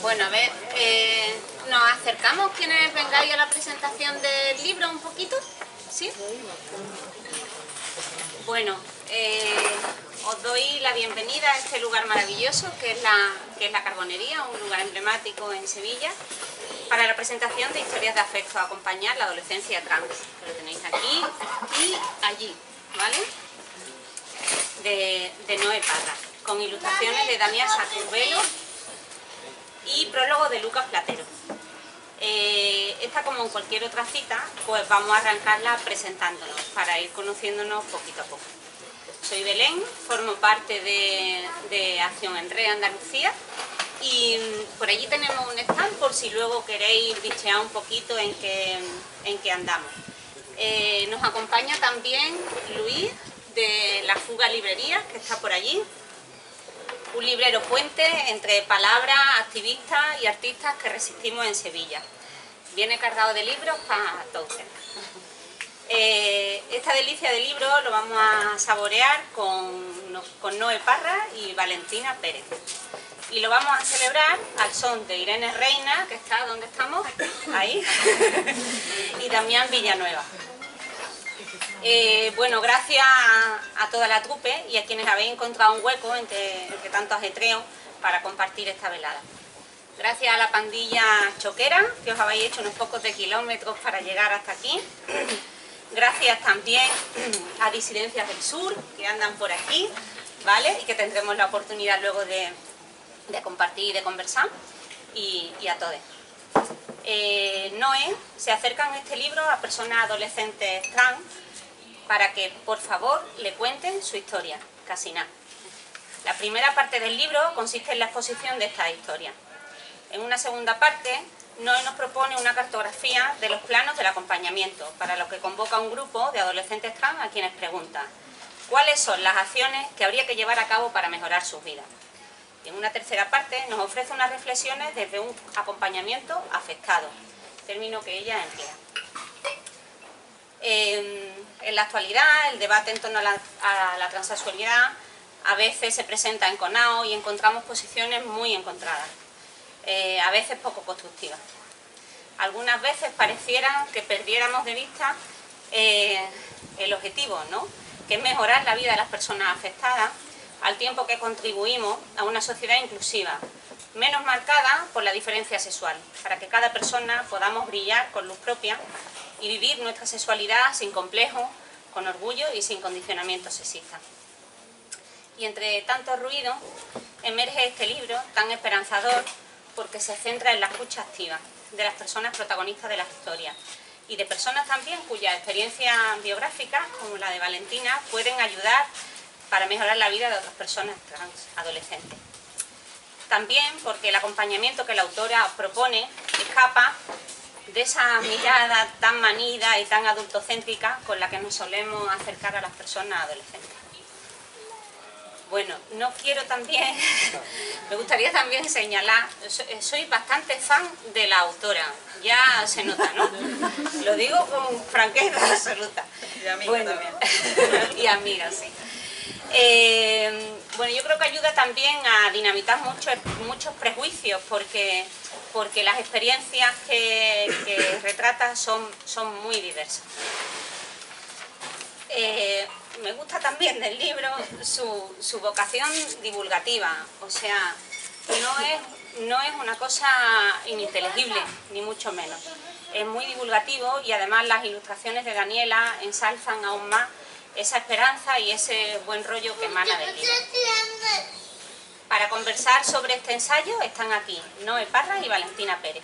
Bueno, a ver, nos acercamos quienes vengáis a la presentación del libro un poquito, ¿sí? Bueno, os doy la bienvenida a este lugar maravilloso que es la Carbonería, un lugar emblemático en Sevilla, para la presentación de Historias de afecto a acompañar la adolescencia trans, que lo tenéis aquí y allí, ¿vale? De Noé Parra, con ilustraciones de Damián Saturbelo y prólogo de Lucas Platero. Esta, como en cualquier otra cita, pues vamos a arrancarla presentándonos para ir conociéndonos poquito a poco. Soy Belén, formo parte de Acción en Red Andalucía y por allí tenemos un stand por si luego queréis bichear un poquito en qué andamos. Nos acompaña también Luis de La Fuga Librería, que está por allí. Un librero puente entre palabras, activistas y artistas que resistimos en Sevilla. Viene cargado de libros para todos ustedes. Esta delicia de libros lo vamos a saborear con Noé Parra y Valentina Pérez. Y lo vamos a celebrar al son de Irene Reina, que está donde estamos, ahí, y Damián Villanueva. Bueno, gracias a toda la trupe y a quienes habéis encontrado un hueco entre tanto ajetreo para compartir esta velada. Gracias a la pandilla choquera, que os habéis hecho unos pocos de kilómetros para llegar hasta aquí. Gracias también a Disidencias del Sur, que andan por aquí, ¿vale? Y que tendremos la oportunidad luego de compartir y de conversar. Y a todos. Noé se acerca en este libro a personas adolescentes trans para que, por favor, le cuenten su historia, casi nada. La primera parte del libro consiste en la exposición de esta historia. En una segunda parte, Noé nos propone una cartografía de los planos del acompañamiento, para lo que convoca un grupo de adolescentes trans a quienes preguntan cuáles son las acciones que habría que llevar a cabo para mejorar sus vidas. Y en una tercera parte nos ofrece unas reflexiones desde un acompañamiento afectado, término que ella emplea. En la actualidad, el debate en torno a la transexualidad a veces se presenta enconado y encontramos posiciones muy encontradas, a veces poco constructivas. Algunas veces pareciera que perdiéramos de vista el objetivo, ¿no?, que es mejorar la vida de las personas afectadas, al tiempo que contribuimos a una sociedad inclusiva, menos marcada por la diferencia sexual, para que cada persona podamos brillar con luz propia y vivir nuestra sexualidad sin complejos, con orgullo y sin condicionamientos sexistas. Y entre tanto ruido emerge este libro tan esperanzador porque se centra en la escucha activa de las personas protagonistas de las historias y de personas también cuyas experiencias biográficas, como la de Valentina, pueden ayudar para mejorar la vida de otras personas trans adolescentes. También porque el acompañamiento que la autora propone escapa de esa mirada tan manida y tan adultocéntrica con la que nos solemos acercar a las personas adolescentes. Bueno, no quiero también, me gustaría también señalar, soy bastante fan de la autora, ya se nota, ¿no? Lo digo con franqueza absoluta. Y amiga bueno, también. Y amiga, sí. Bueno, yo creo que ayuda también a dinamitar muchos prejuicios porque las experiencias que retrata son muy diversas. Me gusta también del libro su vocación divulgativa, o sea, no es una cosa ininteligible, ni mucho menos. Es muy divulgativo y además las ilustraciones de Daniela ensalzan aún más esa esperanza y ese buen rollo que emana del libro. Para conversar sobre este ensayo están aquí Noé Parra y Valentina Pérez,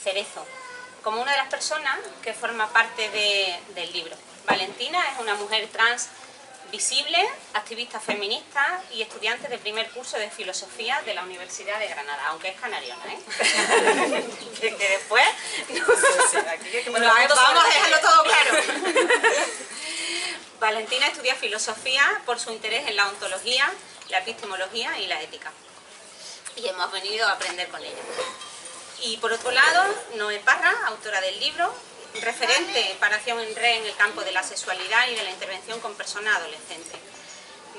Cerezo, como una de las personas que forma parte del libro. Valentina es una mujer trans visible, activista feminista y estudiante de primer curso de filosofía de la Universidad de Granada, aunque es canariona, ¿eh? que después... vamos a dejarlo todo claro. Valentina estudia filosofía por su interés en la ontología, la epistemología y la ética. Y hemos venido a aprender con ella. Y por otro lado, Noé Parra, autora del libro, referente para Acción en Red en el campo de la sexualidad y de la intervención con personas adolescentes.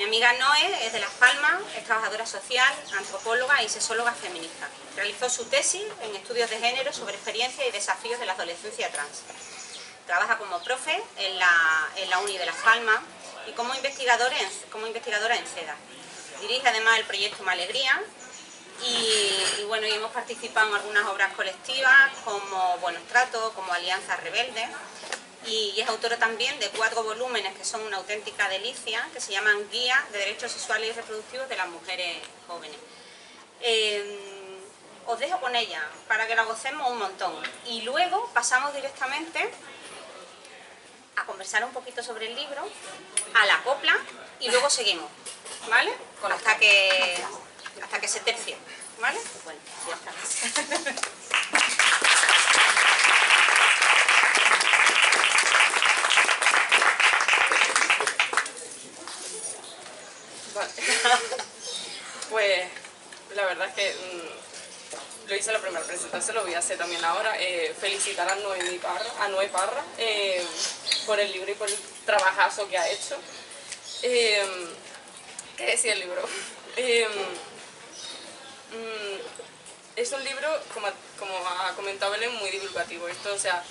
Mi amiga Noé es de Las Palmas, es trabajadora social, antropóloga y sexóloga feminista. Realizó su tesis en estudios de género sobre experiencias y desafíos de la adolescencia trans. Trabaja como profe en la Uni de Las Palmas y como investigadora en CEDA. Dirige además el proyecto Malegría y bueno, y hemos participado en algunas obras colectivas como Buenos Tratos, como Alianza Rebelde, y es autora también de 4 volúmenes que son una auténtica delicia, que se llaman Guías de Derechos Sexuales y Reproductivos de las Mujeres Jóvenes. Os dejo con ella para que la gocemos un montón y luego pasamos directamente a conversar un poquito sobre el libro, a la copla y luego seguimos, ¿vale? Hasta que se tercie, ¿vale? Bueno, ya está. Vale. Pues la verdad es que lo hice en la primera presentación, lo voy a hacer también ahora. Felicitar a Noé Parra por el libro y por el trabajazo que ha hecho. ¿Qué decía el libro? Es un libro, como ha comentado Belén, muy divulgativo. Esto, o sea,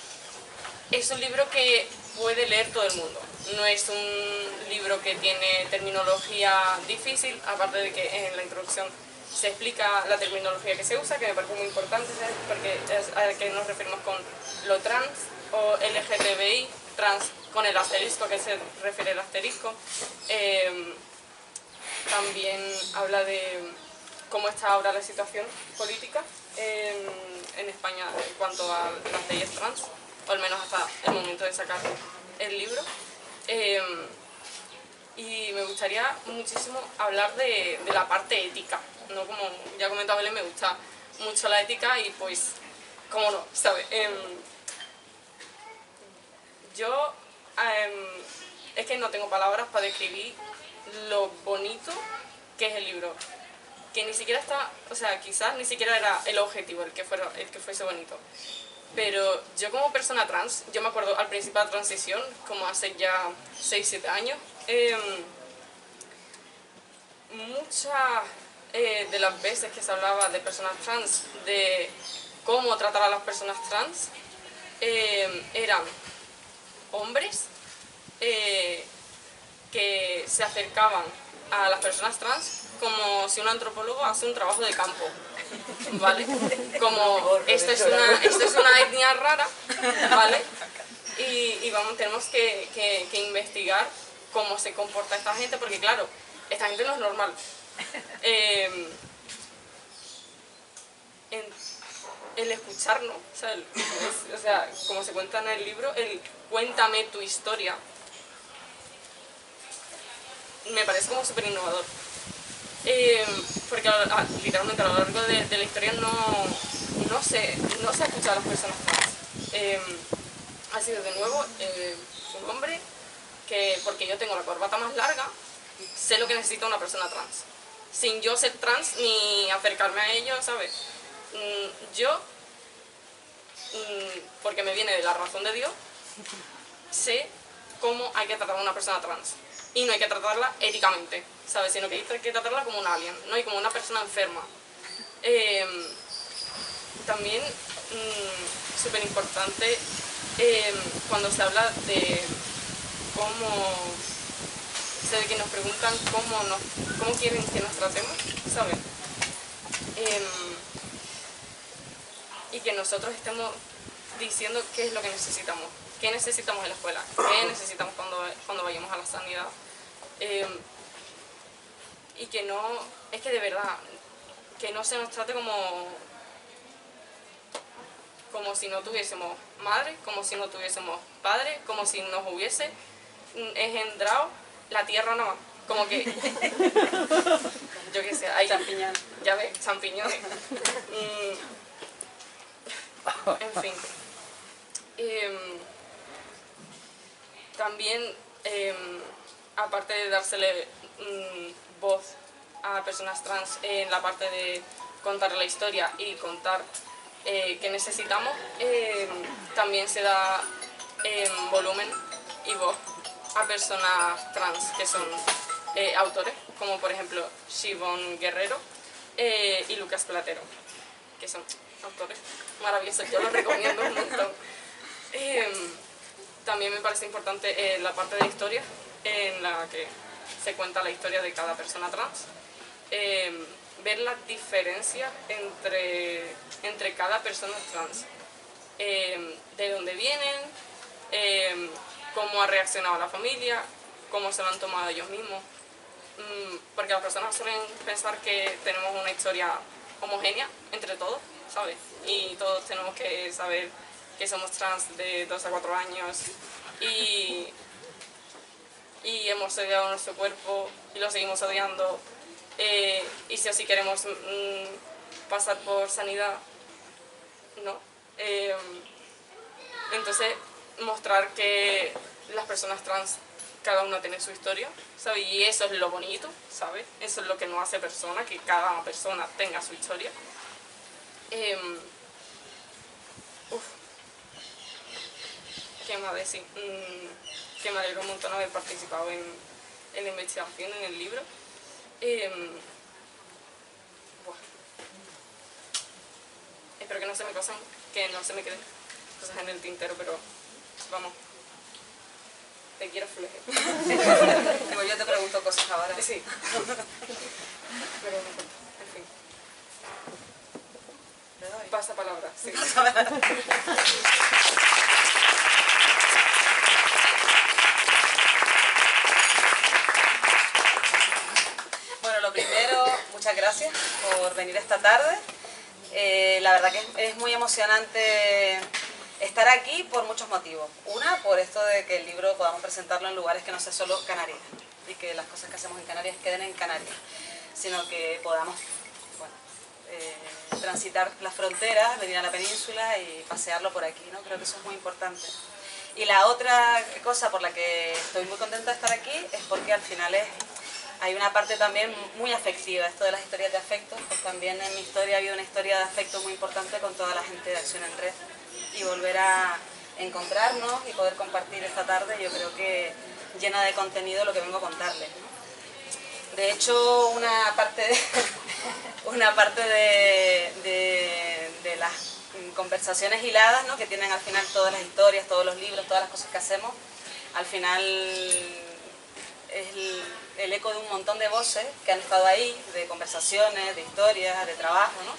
es un libro que puede leer todo el mundo. No es un libro que tiene terminología difícil, aparte de que en la introducción se explica la terminología que se usa, que me parece muy importante, ¿sabes? Porque es a que nos referimos con lo trans o LGTBI, trans con el asterisco, que se refiere al asterisco. También habla de cómo está ahora la situación política en España en cuanto a las leyes trans, o al menos hasta el momento de sacar el libro. Y me gustaría muchísimo hablar de la parte ética, ¿no? Como ya comentaba Belén, me gusta mucho la ética y pues, cómo no, ¿sabes? Yo es que no tengo palabras para describir lo bonito que es el libro, que ni siquiera está, o sea, quizás ni siquiera era el objetivo el que fuese bonito. Pero yo como persona trans, yo me acuerdo al principio de la transición, como hace ya 6-7 años, muchas de las veces que se hablaba de personas trans, de cómo tratar a las personas trans, eran hombres que se acercaban a las personas trans como si un antropólogo hace un trabajo de campo, ¿vale? Como esto es una etnia rara, ¿vale? Y vamos, tenemos que investigar cómo se comporta esta gente, porque claro, esta gente no es normal. El escucharnos, o sea, como se cuenta en el libro, el cuéntame tu historia, me parece como súper innovador. Porque literalmente a lo largo de la historia no se ha escuchado a las personas trans. Ha sido de nuevo un hombre que, porque yo tengo la corbata más larga, sé lo que necesita una persona trans. Sin yo ser trans ni acercarme a ellos, ¿sabes? Yo, porque me viene de la razón de Dios, sé cómo hay que tratar a una persona trans. Y no hay que tratarla éticamente, ¿sabes? Sino que hay que tratarla como un alien, ¿no? Y como una persona enferma. También, súper importante, cuando se habla de cómo, o sea, de que nos preguntan cómo quieren que nos tratemos, ¿sabes? Y que nosotros estemos diciendo qué es lo que necesitamos. ¿Qué necesitamos en la escuela? ¿Qué necesitamos cuando vayamos a la sanidad? Y que no, es que de verdad, que no se nos trate como si no tuviésemos madre, como si no tuviésemos padre, como si nos hubiese engendrado la tierra nada más. Como que, yo qué sé, hay champiñones, ya ves, champiñones. En fin. También, aparte de dársele voz a personas trans en la parte de contar la historia y contar qué necesitamos, también se da volumen y voz a personas trans que son autores, como por ejemplo Shivon Guerrero y Lucas Platero, que son autores maravillosos, yo los recomiendo un montón. También me parece importante la parte de historia, en la que se cuenta la historia de cada persona trans. Ver las diferencias entre cada persona trans, de dónde vienen, cómo ha reaccionado la familia, cómo se lo han tomado ellos mismos, porque las personas suelen pensar que tenemos una historia homogénea entre todos, ¿sabes? Y todos tenemos que saber que somos trans de 2 a 4 años y hemos odiado nuestro cuerpo y lo seguimos odiando, y si así queremos pasar por sanidad, ¿no? Entonces, mostrar que las personas trans, cada una tiene su historia, ¿sabes? Y eso es lo bonito, ¿sabes? Eso es lo que nos hace persona, que cada persona tenga su historia. ¿Qué más decir? Que me alegro un montón haber participado en la investigación, en el libro. Espero que no se me pasen, que no se me queden cosas en el tintero, pero vamos, te quiero fleje. Digo, yo te pregunto cosas ahora. Sí. Pero en fin. ¿Le doy? Pasa palabra, sí. Bueno, lo primero, muchas gracias por venir esta tarde. La verdad que es muy emocionante estar aquí por muchos motivos. Una, por esto de que el libro podamos presentarlo en lugares que no sea solo Canarias y que las cosas que hacemos en Canarias queden en Canarias, sino que podamos, bueno, transitar las fronteras, venir a la península y pasearlo por aquí, ¿no? Creo que eso es muy importante. Y la otra cosa por la que estoy muy contenta de estar aquí es porque al final hay una parte también muy afectiva, esto de las historias de afecto, pues también en mi historia ha habido una historia de afecto muy importante con toda la gente de Acción en Red, y volver a encontrarnos y poder compartir esta tarde, yo creo que llena de contenido lo que vengo a contarles, ¿no? De hecho, una parte de las conversaciones hiladas, ¿no?, que tienen al final todas las historias, todos los libros, todas las cosas que hacemos, al final es el eco de un montón de voces que han estado ahí, de conversaciones, de historias, de trabajo, ¿no?,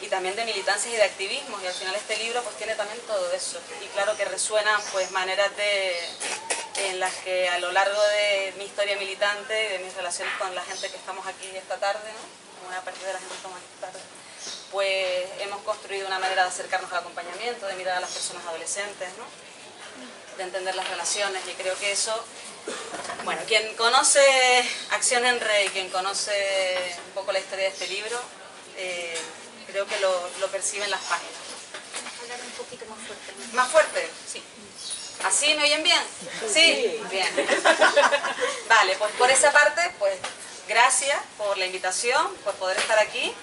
y también de militancias y de activismos, y al final este libro pues tiene también todo eso. Y claro que resuenan pues maneras en las que a lo largo de mi historia militante y de mis relaciones con la gente que estamos aquí esta tarde, ¿no?, una parte de la gente que estamos aquí esta tarde, pues hemos construido una manera de acercarnos al acompañamiento, de mirar a las personas adolescentes, ¿no?, de entender las relaciones, y creo que eso, bueno, quien conoce Acción en Red y quien conoce un poco la historia de este libro, creo que lo percibe en las páginas. Hablar un poquito más fuerte. ¿Más fuerte? Sí. ¿Así me oyen bien? Sí, bien. Vale, pues por esa parte, pues gracias por la invitación, por poder estar aquí,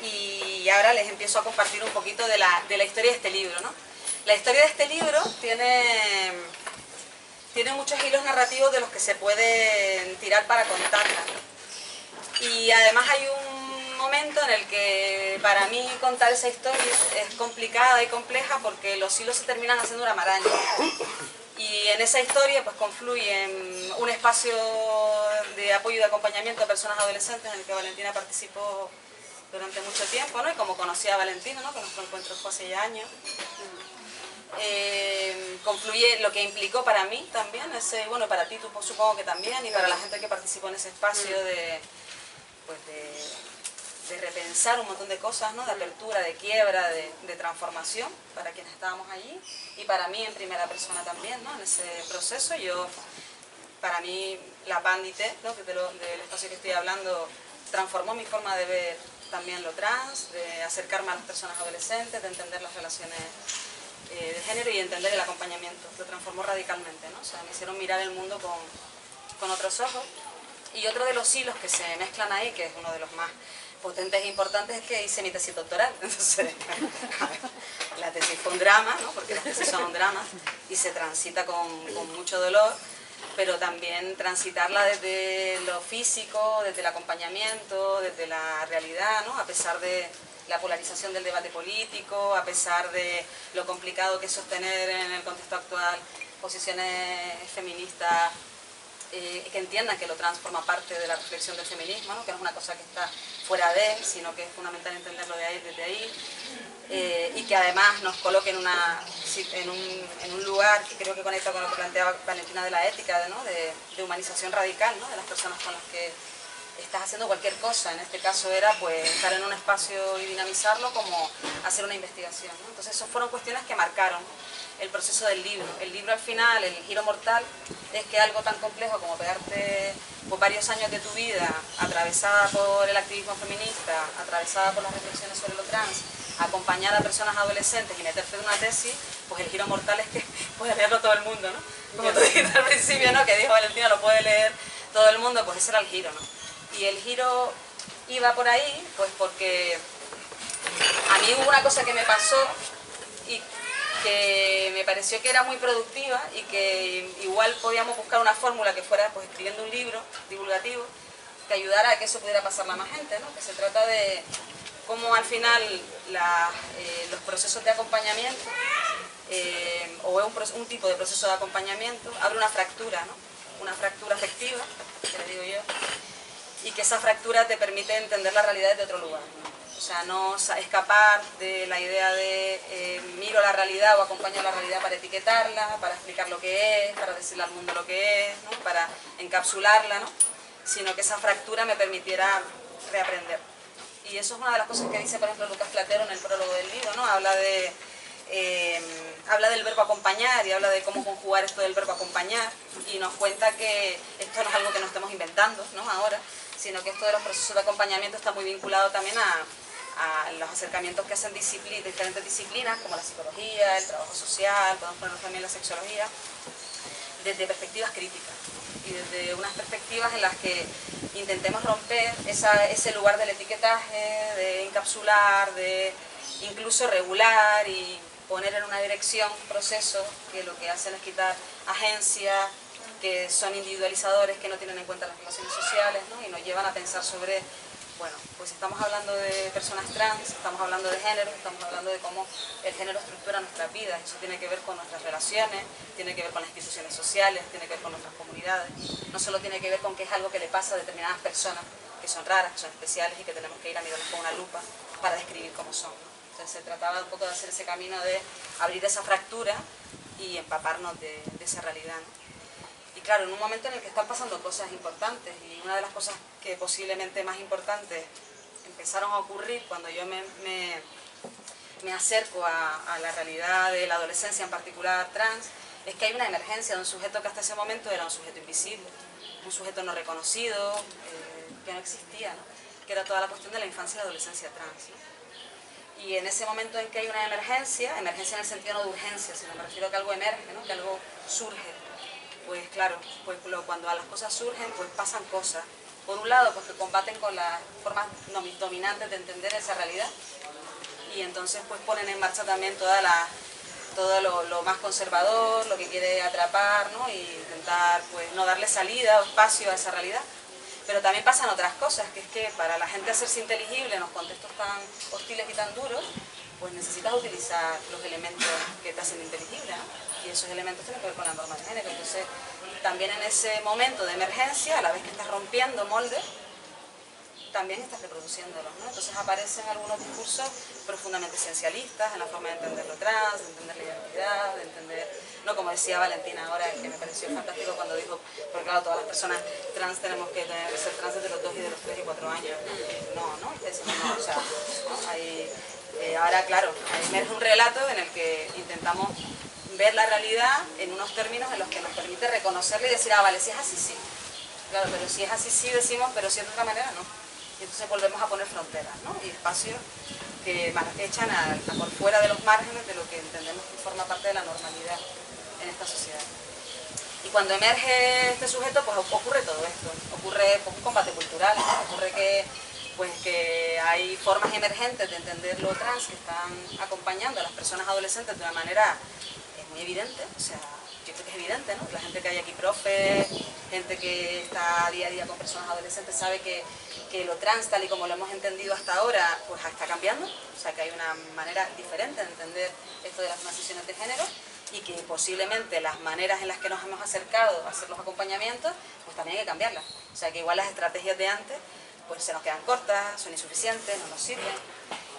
y ahora les empiezo a compartir un poquito de la historia de este libro, ¿no? La historia de este libro tiene muchos hilos narrativos de los que se pueden tirar para contarla. Y además hay un momento en el que para mí contar esa historia es complicada y compleja porque los hilos se terminan haciendo una maraña. Y en esa historia pues confluyen un espacio de apoyo y de acompañamiento a personas adolescentes en el que Valentina participó durante mucho tiempo, ¿no? Y como conocí a Valentina, ¿no?, que nuestro encuentro fue hace ya años. Confluye lo que implicó para mí también, bueno, para ti supongo que también, y para la gente que participó en ese espacio de repensar un montón de cosas, ¿no?, de apertura, de quiebra, de transformación para quienes estábamos allí, y para mí en primera persona también, ¿no?, en ese proceso. Para mí la Pandite, ¿no?, que del espacio que estoy hablando, transformó mi forma de ver también lo trans, de acercarme a las personas adolescentes, de entender las relaciones de género y entender el acompañamiento. Lo transformó radicalmente, ¿no? O sea, me hicieron mirar el mundo con otros ojos. Y otro de los hilos que se mezclan ahí, que es uno de los más potentes e importantes, es que hice mi tesis doctoral. Entonces, la tesis fue un drama, ¿no?, porque las tesis son un drama y se transita con mucho dolor. pero también transitarla desde lo físico, desde el acompañamiento, desde la realidad, ¿no? A pesar de la polarización del debate político, a pesar de lo complicado que es sostener en el contexto actual posiciones feministas que entiendan que lo trans forma parte de la reflexión del feminismo, ¿no? Que no es una cosa que está fuera de, sino que es fundamental entenderlo desde ahí, y que además nos coloque en un lugar que creo que conecta con lo que planteaba Valentina de la ética, ¿no? de humanización radical, ¿no? De las personas con las que estás haciendo cualquier cosa. En este caso era pues estar en un espacio y dinamizarlo como hacer una investigación, ¿no? Entonces esas fueron cuestiones que marcaron el proceso del libro. El libro al final, el giro mortal, es que algo tan complejo como pegarte por varios años de tu vida, atravesada por el activismo feminista, atravesada por las reflexiones sobre lo trans, acompañar a personas adolescentes y meterte en una tesis, pues el giro mortal es que puede leerlo todo el mundo, ¿no? Como tú dijiste al principio, ¿no? Que dijo Valentina, lo puede leer todo el mundo, pues ese era el giro, ¿no? Y el giro iba por ahí, pues porque a mí hubo una cosa que me pasó y que me pareció que era muy productiva y que igual podíamos buscar una fórmula que fuera pues escribiendo un libro divulgativo que ayudara a que eso pudiera pasarle a más gente, ¿no? Que se trata de cómo al final los procesos de acompañamiento o un tipo de proceso de acompañamiento abre una fractura, ¿no? Una fractura afectiva, que le digo yo, y que esa fractura te permite entender la realidad desde otro lugar, ¿no? O sea, no escapar de la idea de miro la realidad o acompaño la realidad para etiquetarla, para explicar lo que es, para decirle al mundo lo que es, ¿no? Para encapsularla, ¿no? Sino que esa fractura me permitiera reaprender. Y eso es una de las cosas que dice, por ejemplo, Lucas Platero en el prólogo del libro, ¿no? Habla del verbo acompañar y habla de cómo conjugar esto del verbo acompañar y nos cuenta que esto no es algo que nos estemos inventando, ¿no? Ahora, sino que esto de los procesos de acompañamiento está muy vinculado también a los acercamientos que hacen diferentes disciplinas como la psicología, el trabajo social, podemos poner también la sexología, desde perspectivas críticas y desde unas perspectivas en las que intentemos romper ese lugar del etiquetaje, de encapsular, de incluso regular y poner en una dirección procesos que lo que hacen es quitar agencia, que son individualizadores, que no tienen en cuenta las relaciones sociales, ¿no? Y nos llevan a pensar sobre, bueno, pues estamos hablando de personas trans, estamos hablando de género, estamos hablando de cómo el género estructura nuestras vidas. Eso tiene que ver con nuestras relaciones, tiene que ver con las instituciones sociales, tiene que ver con nuestras comunidades. No solo tiene que ver con que es algo que le pasa a determinadas personas que son raras, que son especiales y que tenemos que ir a mirarlos con una lupa para describir cómo son, ¿no? Entonces se trataba un poco de hacer ese camino de abrir esa fractura y empaparnos de esa realidad, ¿no? Y claro, en un momento en el que están pasando cosas importantes, y una de las cosas que posiblemente más importantes empezaron a ocurrir cuando yo me acerco a la realidad de la adolescencia, en particular trans, es que hay una emergencia de un sujeto que hasta ese momento era un sujeto invisible, un sujeto no reconocido, que no existía, ¿no? Que era toda la cuestión de la infancia y la adolescencia trans, ¿no? Y en ese momento en que hay una emergencia en el sentido no de urgencia, sino me refiero a que algo emerge, ¿no? Que algo surge, pues claro, pues cuando a las cosas surgen, pues pasan cosas. Por un lado, pues que combaten con las formas dominantes de entender esa realidad, y entonces pues ponen en marcha también todo lo más conservador, lo que quiere atrapar, ¿no? Y intentar pues no darle salida o espacio a esa realidad. Pero también pasan otras cosas, que es que para la gente hacerse inteligible en los contextos tan hostiles y tan duros, pues necesitas utilizar los elementos que te hacen inteligible, ¿no? Y esos elementos tienen que ver con la norma de género. Entonces, también en ese momento de emergencia, a la vez que estás rompiendo moldes, también estás reproduciéndolos, ¿no? Entonces aparecen algunos discursos profundamente esencialistas en la forma de entender lo trans, de entender la identidad, de entender, no como decía Valentina ahora, que me pareció fantástico cuando dijo, porque claro, todas las personas trans tenemos que ser trans desde los 2 y de los 3 y 4 años. No, o sea, ¿no? Ahora claro, emerge un relato en el que intentamos ver la realidad en unos términos en los que nos permite reconocerla y decir, ah, vale, si es así, sí. Claro, pero si es así, sí decimos, pero si es de otra manera, no. Y entonces volvemos a poner fronteras, ¿no? Y espacios que echan a por fuera de los márgenes de lo que entendemos que forma parte de la normalidad en esta sociedad. Y cuando emerge este sujeto, pues ocurre todo esto. Ocurre pues, un combate cultural, ¿no? Ocurre que hay formas emergentes de entender lo trans que están acompañando a las personas adolescentes de una manera muy evidente. O sea, yo creo que es evidente, ¿no? La gente que hay aquí, profe, gente que está día a día con personas adolescentes, sabe que lo trans, tal y como lo hemos entendido hasta ahora, pues está cambiando. O sea, que hay una manera diferente de entender esto de las transiciones de género y que posiblemente las maneras en las que nos hemos acercado a hacer los acompañamientos, pues también hay que cambiarlas. O sea, que igual las estrategias de antes, pues se nos quedan cortas, son insuficientes, no nos sirven.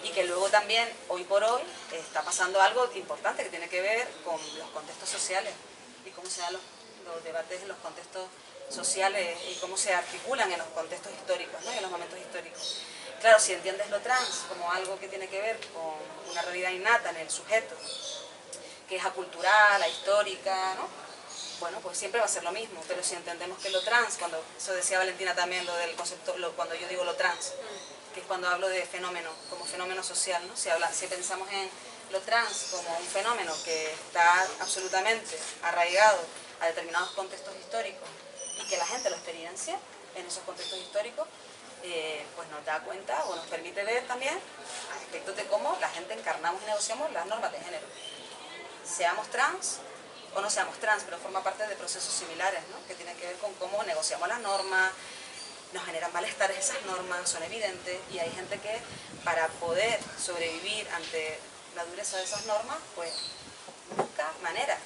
Y que luego también, hoy por hoy, está pasando algo importante que tiene que ver con los contextos sociales y cómo se dan los debates en los contextos sociales y cómo se articulan en los contextos históricos, ¿no? Y en los momentos históricos. Claro, si entiendes lo trans como algo que tiene que ver con una realidad innata en el sujeto, que es acultural, ahistórica, ¿no? Bueno, pues siempre va a ser lo mismo, pero si entendemos que lo trans, cuando eso decía Valentina también, lo del concepto, cuando yo digo lo trans, que es cuando hablo de fenómeno, como fenómeno social, ¿no? Si pensamos en lo trans como un fenómeno que está absolutamente arraigado a determinados contextos históricos y que la gente lo experiencia en esos contextos históricos, pues nos da cuenta o nos permite ver también aspectos de cómo la gente encarnamos y negociamos las normas de género. Seamos trans o no seamos trans, pero forma parte de procesos similares, ¿no? Que tienen que ver con cómo negociamos las normas, nos generan malestares esas normas, son evidentes, y hay gente que para poder sobrevivir ante la dureza de esas normas, pues busca maneras.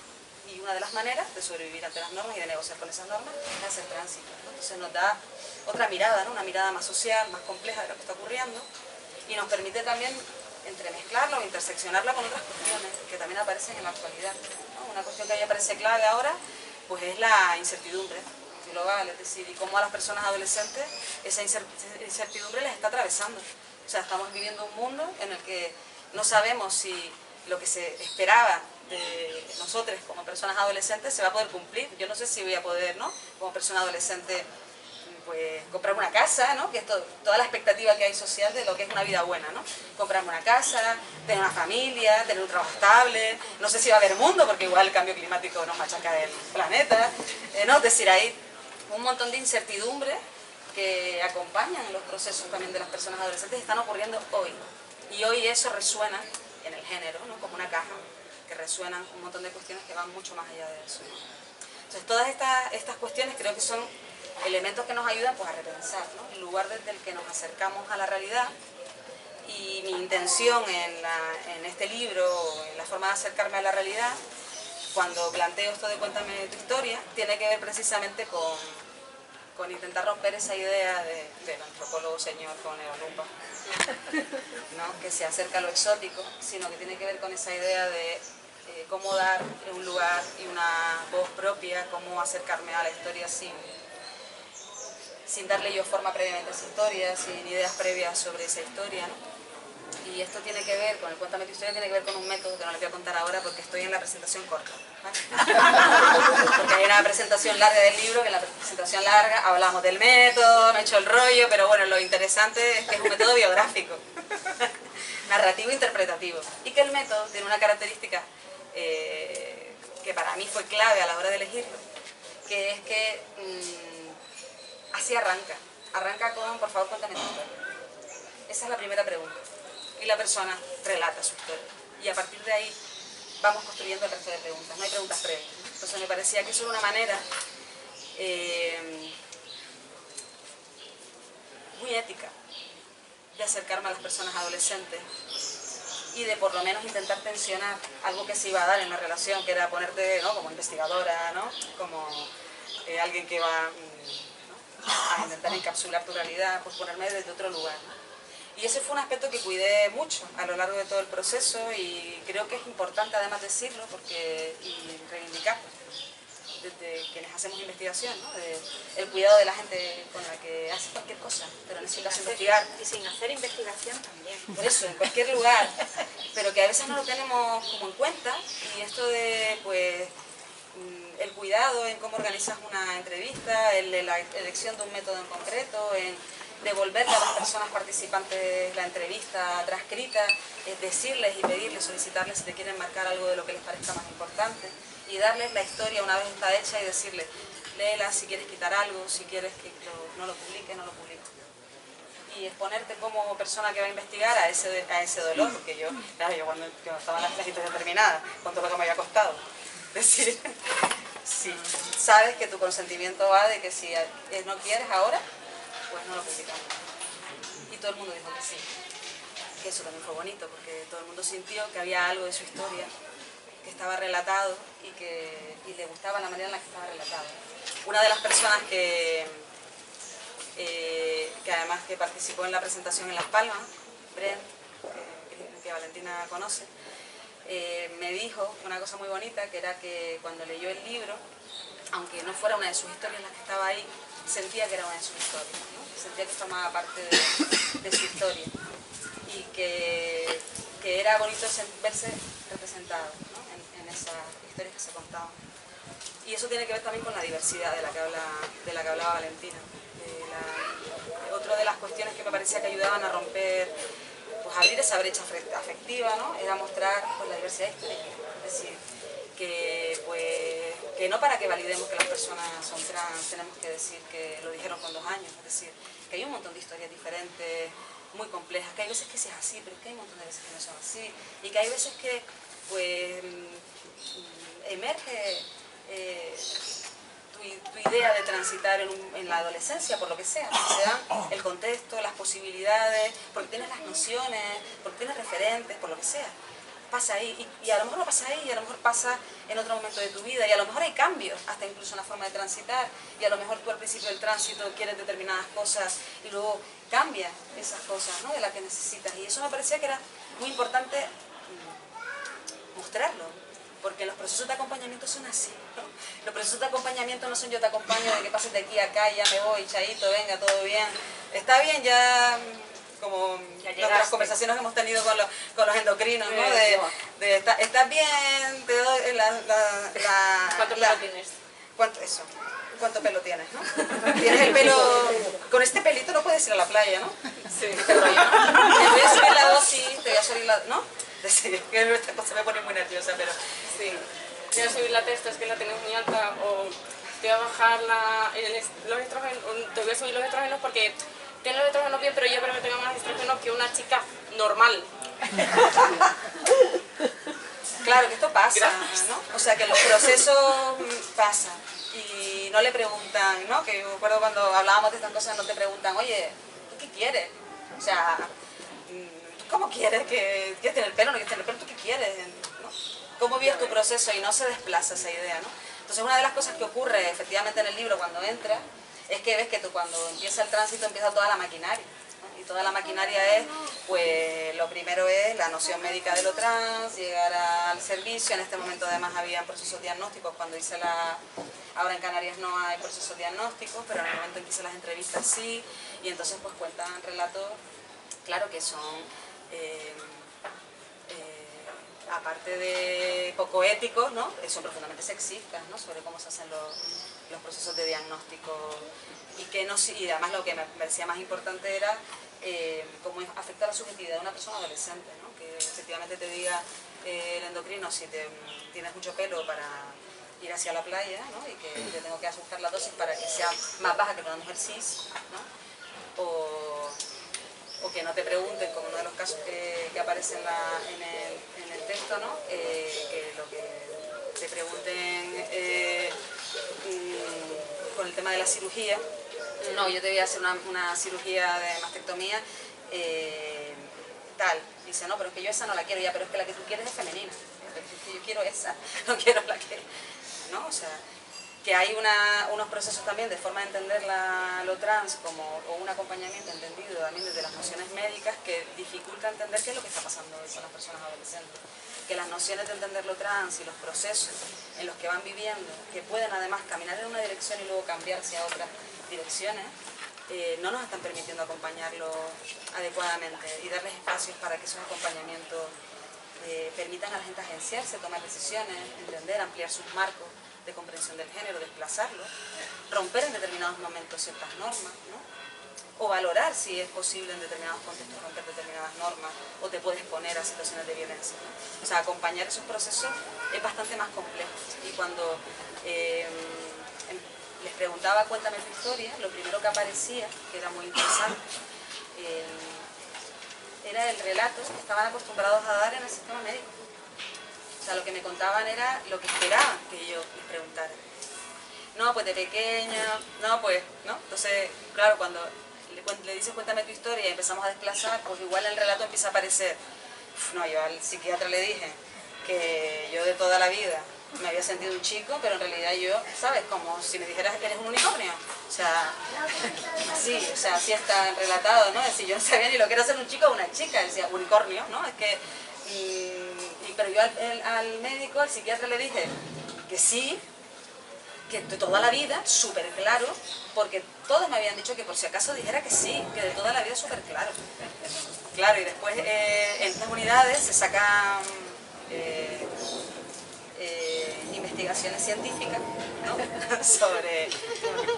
Y una de las maneras de sobrevivir ante las normas y de negociar con esas normas es hacer tránsito, ¿no? Entonces nos da otra mirada, ¿no? Una mirada más social, más compleja de lo que está ocurriendo, y nos permite también entremezclarla o interseccionarla con otras cuestiones que también aparecen en la actualidad, ¿no? Una cuestión que a mí me parece clave ahora, pues es la incertidumbre global, es decir, y cómo a las personas adolescentes esa incertidumbre les está atravesando. O sea, estamos viviendo un mundo en el que no sabemos si lo que se esperaba de nosotros como personas adolescentes se va a poder cumplir. Yo no sé si voy a poder, ¿no? Como persona adolescente, pues comprarme una casa, ¿no? Que es toda la expectativa que hay social de lo que es una vida buena, ¿no? Comprarme una casa, tener una familia, tener un trabajo estable, no sé si va a haber mundo, porque igual el cambio climático nos machaca el planeta, ¿no? Es decir, hay un montón de incertidumbres que acompañan los procesos también de las personas adolescentes y están ocurriendo hoy. Y hoy eso resuena en el género, ¿no? Como una caja, que resuenan un montón de cuestiones que van mucho más allá de eso, ¿no? Entonces todas estas cuestiones creo que son elementos que nos ayudan, pues, a repensar, ¿no? El lugar desde el que nos acercamos a la realidad. Y mi intención en este libro, en la forma de acercarme a la realidad, cuando planteo esto de Cuéntame tu historia, tiene que ver precisamente con intentar romper esa idea del antropólogo señor con el rumba, ¿no? Que se acerca a lo exótico, sino que tiene que ver con esa idea de cómo dar un lugar y una voz propia, cómo acercarme a la historia sin darle yo forma previamente a esa historia, sin ideas previas sobre esa historia, ¿no? Y esto tiene que ver, con el Cuéntame tu historia, tiene que ver con un método que no les voy a contar ahora porque estoy en la presentación corta, ¿vale? Porque hay una presentación larga del libro, que en la presentación larga hablamos del método, me he hecho el rollo, pero bueno, lo interesante es que es un método biográfico, narrativo e interpretativo, y que el método tiene una característica que para mí fue clave a la hora de elegirlo, que es que así arranca con, por favor, cuéntame tu historia. Esa es la primera pregunta. Y la persona relata su historia. Y a partir de ahí vamos construyendo el resto de preguntas. No hay preguntas previas. Entonces me parecía que eso era una manera muy ética de acercarme a las personas adolescentes y de por lo menos intentar tensionar algo que se iba a dar en la relación, que era ponerte, ¿no? Como investigadora, ¿no? Como alguien que va, ¿no? A intentar encapsular tu realidad, pues ponerme desde otro lugar, ¿no? Y ese fue un aspecto que cuidé mucho a lo largo de todo el proceso y creo que es importante además decirlo y reivindicarlo desde quienes hacemos investigación, ¿no? El cuidado de la gente con la que hace cualquier cosa, pero necesitas investigar. Y sin hacer investigación también. Por eso, en cualquier lugar, pero que a veces no lo tenemos como en cuenta, y esto de, pues, el cuidado en cómo organizas una entrevista, la elección de un método en concreto, en devolverle a las personas participantes la entrevista transcrita, decirles y pedirles, solicitarles si te quieren marcar algo de lo que les parezca más importante, y darles la historia una vez está hecha y decirles, léela si quieres quitar algo, si quieres que no lo publique, no lo publique. Y exponerte como persona que va a investigar a ese dolor, porque yo, claro, yo cuando estaba en las clases terminadas, con todo lo que me había costado, decir, si sabes que tu consentimiento va de que si no quieres ahora, pues no lo publicamos. Y todo el mundo dijo que sí. Que eso también fue bonito, porque todo el mundo sintió que había algo de su historia que estaba relatado y le gustaba la manera en la que estaba relatado. Una de las personas que además que participó en la presentación en Las Palmas, Bren, que Valentina conoce, me dijo una cosa muy bonita, que era que cuando leyó el libro, aunque no fuera una de sus historias la que estaba ahí, sentía que era una de sus historias, ¿no? Sentía que formaba parte de su historia y que era bonito verse representado, ¿no? en esas historias que se contaban. Y eso tiene que ver también con la diversidad de la que hablaba Valentina. Otra de las cuestiones que me parecía que ayudaban a romper, pues abrir esa brecha afectiva, ¿no? Era mostrar pues, la diversidad histórica. Es decir, que no para que validemos que las personas son trans tenemos que decir que lo dijeron con 2 años. Es decir, que hay un montón de historias diferentes, muy complejas, que hay veces que sí es así, pero que hay un montón de veces que no son así. Y que hay veces que pues emerge tu idea de transitar en la adolescencia, por lo que sea, porque se dan el contexto, las posibilidades, porque tienes las nociones, porque tienes referentes, por lo que sea. Pasa ahí, y a lo mejor no pasa ahí, y a lo mejor pasa en otro momento de tu vida, y a lo mejor hay cambios, hasta incluso en la forma de transitar, y a lo mejor tú al principio del tránsito quieres determinadas cosas, y luego cambias esas cosas, ¿no? De las que necesitas, y eso me parecía que era muy importante mostrarlo, porque los procesos de acompañamiento son así, ¿no? Los procesos de acompañamiento no son yo te acompaño de que pases de aquí a acá y ya me voy, chaito, venga, todo bien. Está bien ya, como otras conversaciones que hemos tenido con los endocrinos, ¿no? Estás bien, te doy ¿Cuánto pelo tienes? ¿Cuánto pelo tienes, no? Tienes el pelo... Con este pelito no puedes ir a la playa, ¿no? Sí. Este rollo, ¿no? Te voy a subir la dosis, te voy a subir la... ¿no? Sí, esta cosa me pone muy nerviosa, pero... Sí. Te voy a subir la testa, es que la tienes muy alta, o te voy a bajar los estrógenos, te voy a subir los estrógenos porque tienes los estrógenos bien, pero yo creo que tengo más estrógenos que una chica normal. Claro que esto pasa, ¿no? O sea, que los procesos pasan y no le preguntan, ¿no? Que yo me acuerdo cuando hablábamos de estas cosas, no te preguntan, oye, ¿tú qué quieres? O sea, ¿cómo quieres? ¿Quieres tener pelo? ¿No quieres tener pelo? ¿Tú qué quieres? ¿No? ¿Cómo vives tu proceso? Y no se desplaza esa idea, ¿no? Entonces, una de las cosas que ocurre efectivamente en el libro cuando entras es que ves que cuando empieza el tránsito empieza toda la maquinaria, ¿no? Y toda la maquinaria es, pues, lo primero es la noción médica de lo trans, llegar al servicio. En este momento además había procesos diagnósticos, cuando hice ahora en Canarias no hay procesos diagnósticos, pero en el momento en que hice las entrevistas sí, y entonces pues cuentan relatos, claro que son... aparte de poco éticos, ¿no? Son profundamente sexistas, ¿no? Sobre cómo se hacen los procesos de diagnóstico y además lo que me parecía más importante era cómo afecta la subjetividad de una persona adolescente, ¿no? Que efectivamente te diga el endocrino si tienes mucho pelo para ir hacia la playa, ¿no? Y que te tengo que buscar la dosis para que sea más baja que una mujer cis, ¿no? O que no te pregunten, como uno de los casos que aparece en el texto, ¿no? Que lo que te pregunten con el tema de la cirugía, no, yo te voy a hacer una cirugía de mastectomía, tal, dice, no, pero es que yo esa no la quiero ya, pero es que la que tú quieres es femenina, es que yo quiero esa, no quiero la que, ¿no? O sea, que hay unos procesos también de forma de entender lo trans o un acompañamiento entendido también desde las nociones médicas que dificulta entender qué es lo que está pasando con las personas adolescentes. Que las nociones de entender lo trans y los procesos en los que van viviendo, que pueden además caminar en una dirección y luego cambiarse a otras direcciones, no nos están permitiendo acompañarlo adecuadamente y darles espacios para que esos acompañamientos permitan a la gente agenciarse, tomar decisiones, entender, ampliar sus marcos de comprensión del género, desplazarlo, romper en determinados momentos ciertas normas, ¿no? O valorar si es posible en determinados contextos romper determinadas normas o te puedes poner a situaciones de violencia, ¿no? O sea, acompañar esos procesos es bastante más complejo. Y cuando les preguntaba cuéntame tu historia, lo primero que aparecía, que era muy interesante, era el relato que estaban acostumbrados a dar en el sistema médico. O sea, lo que me contaban era lo que esperaban que yo les preguntara. no, pues de pequeña, no, pues, ¿no? Entonces, claro, cuando le dices cuéntame tu historia y empezamos a desplazar, pues igual el relato empieza a aparecer. No, yo al psiquiatra le dije que yo de toda la vida me había sentido un chico, pero en realidad yo, ¿sabes? Como si me dijeras que eres un unicornio. O sea, sí, o sea, así está relatado, ¿no? Es decir, yo no sabía ni lo que era ser un chico o una chica, decía unicornio, ¿no? Es que, pero yo al médico, al psiquiatra le dije que sí, que de toda la vida, súper claro, porque todos me habían dicho que por si acaso dijera que sí, que de toda la vida súper claro. Claro, y después en estas unidades se sacan investigaciones científicas, ¿no? Sobre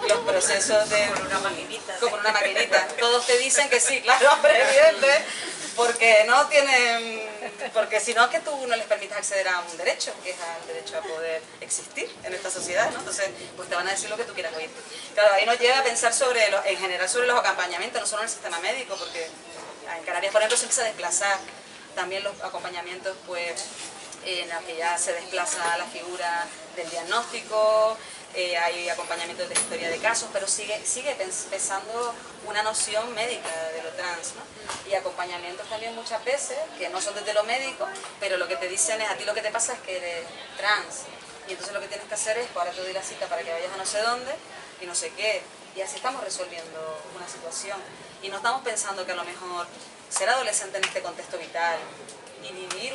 los procesos de... Con una maquinita. Como una maquinita. Todos te dicen que sí, claro, hombre, evidente, porque no tienen... Porque si no es que tú no les permitas acceder a un derecho, que es el derecho a poder existir en esta sociedad, ¿no? Entonces, pues te van a decir lo que tú quieras oír. Claro, ahí nos lleva a pensar sobre, en general, sobre los acompañamientos, no solo en el sistema médico, porque en Canarias, por ejemplo, se empieza a desplazar también los acompañamientos, pues, en la que ya se desplaza la figura del diagnóstico, hay acompañamientos de historia de casos, pero sigue pesando una noción médica de lo trans, ¿no? Y acompañamientos también muchas veces, que no son desde lo médico, pero lo que te dicen es, a ti lo que te pasa es que eres trans, y entonces lo que tienes que hacer es, pues ahora te doy la cita para que vayas a no sé dónde, y no sé qué, y así estamos resolviendo una situación, y no estamos pensando que a lo mejor ser adolescente en este contexto vital, y vivir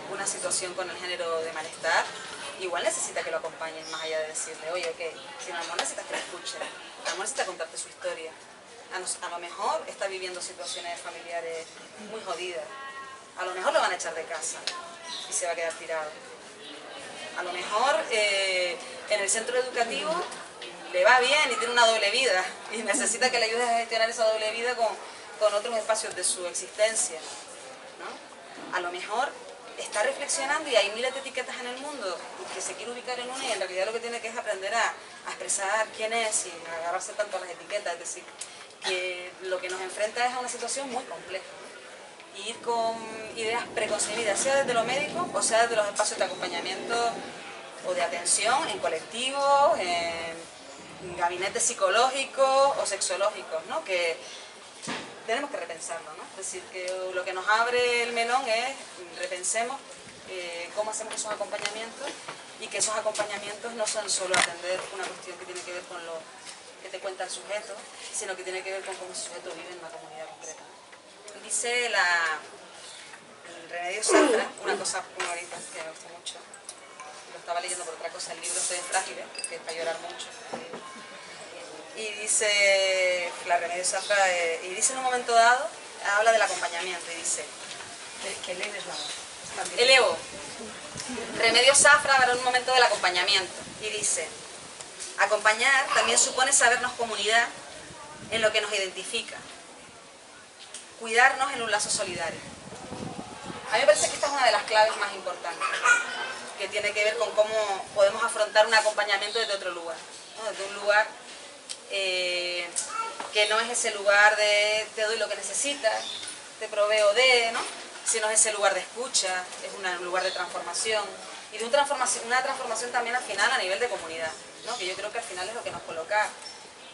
una situación con el género de malestar, igual necesita que lo acompañes más allá de decirle, oye, ok, si a lo mejor necesitas que lo escuche, a lo mejor necesita contarte su historia, a lo mejor está viviendo situaciones familiares muy jodidas, a lo mejor lo van a echar de casa y se va a quedar tirado, a lo mejor en el centro educativo le va bien y tiene una doble vida y necesita que le ayudes a gestionar esa doble vida con otros espacios de su existencia, ¿no? A lo mejor está reflexionando y hay miles de etiquetas en el mundo y que se quiere ubicar en una y en realidad lo que tiene que es aprender a expresar quién es sin agarrarse tanto a las etiquetas, es decir, que lo que nos enfrenta es a una situación muy compleja, ¿no? Y ir con ideas preconcebidas, sea desde lo médico o sea desde los espacios de acompañamiento o de atención en colectivos, en gabinetes psicológicos o sexológicos, ¿no? Que tenemos que repensarlo, ¿no? Es decir, que lo que nos abre el melón es repensemos cómo hacemos esos acompañamientos y que esos acompañamientos no son solo atender una cuestión que tiene que ver con lo que te cuenta el sujeto, sino que tiene que ver con cómo ese sujeto vive en una comunidad concreta. Dice el Remedios Safra, una cosa muy bonita que me gustó mucho, lo estaba leyendo por otra cosa, el libro Soy Frágil, que es para llorar mucho. Y dice la Remedios Safra, y dice en un momento dado, habla del acompañamiento y dice, Que leves la voz. elevo, Remedios Safra habla en un momento del acompañamiento y dice, acompañar también supone sabernos comunidad en lo que nos identifica, cuidarnos en un lazo solidario. A mí me parece que esta es una de las claves más importantes, que tiene que ver con cómo podemos afrontar un acompañamiento desde otro lugar, ¿no? Desde un lugar que no es ese lugar de te doy lo que necesitas, te proveo de, ¿no? Sino es ese lugar de escucha, es un lugar de transformación y de una transformación también al final a nivel de comunidad, ¿no? Que yo creo que al final es lo que nos coloca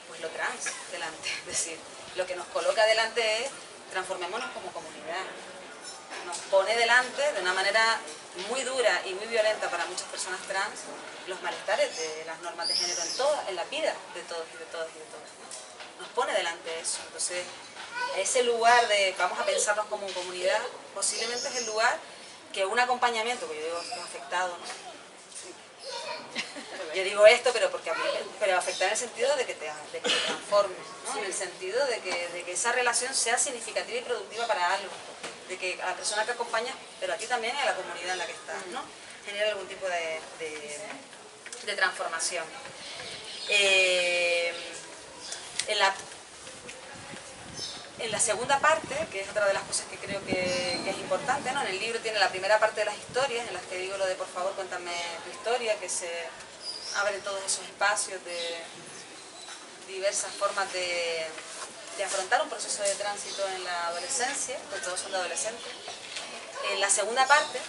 pues lo trans delante, es decir, lo que nos coloca delante es transformémonos como comunidad, nos pone delante de una manera muy dura y muy violenta para muchas personas trans los malestares de las normas de género en la vida de todos y de todas y de todos, ¿no? Nos pone delante eso, entonces ese lugar de vamos a pensarnos como comunidad posiblemente es el lugar que un acompañamiento, que yo digo los afectados, ¿no? Yo digo esto, pero afectar en el sentido de que te transformes, ¿no? En el sentido de que esa relación sea significativa y productiva para algo, de que a la persona que acompañas, pero a ti también y a la comunidad en la que estás, ¿no? Genera algún tipo de transformación. En la segunda parte, que es otra de las cosas que creo que es importante, ¿no? En el libro tiene la primera parte de las historias, en las que digo lo de por favor cuéntame tu historia, que se abren todos esos espacios de diversas formas de afrontar un proceso de tránsito en la adolescencia, porque todos son de adolescentes. En la segunda parte,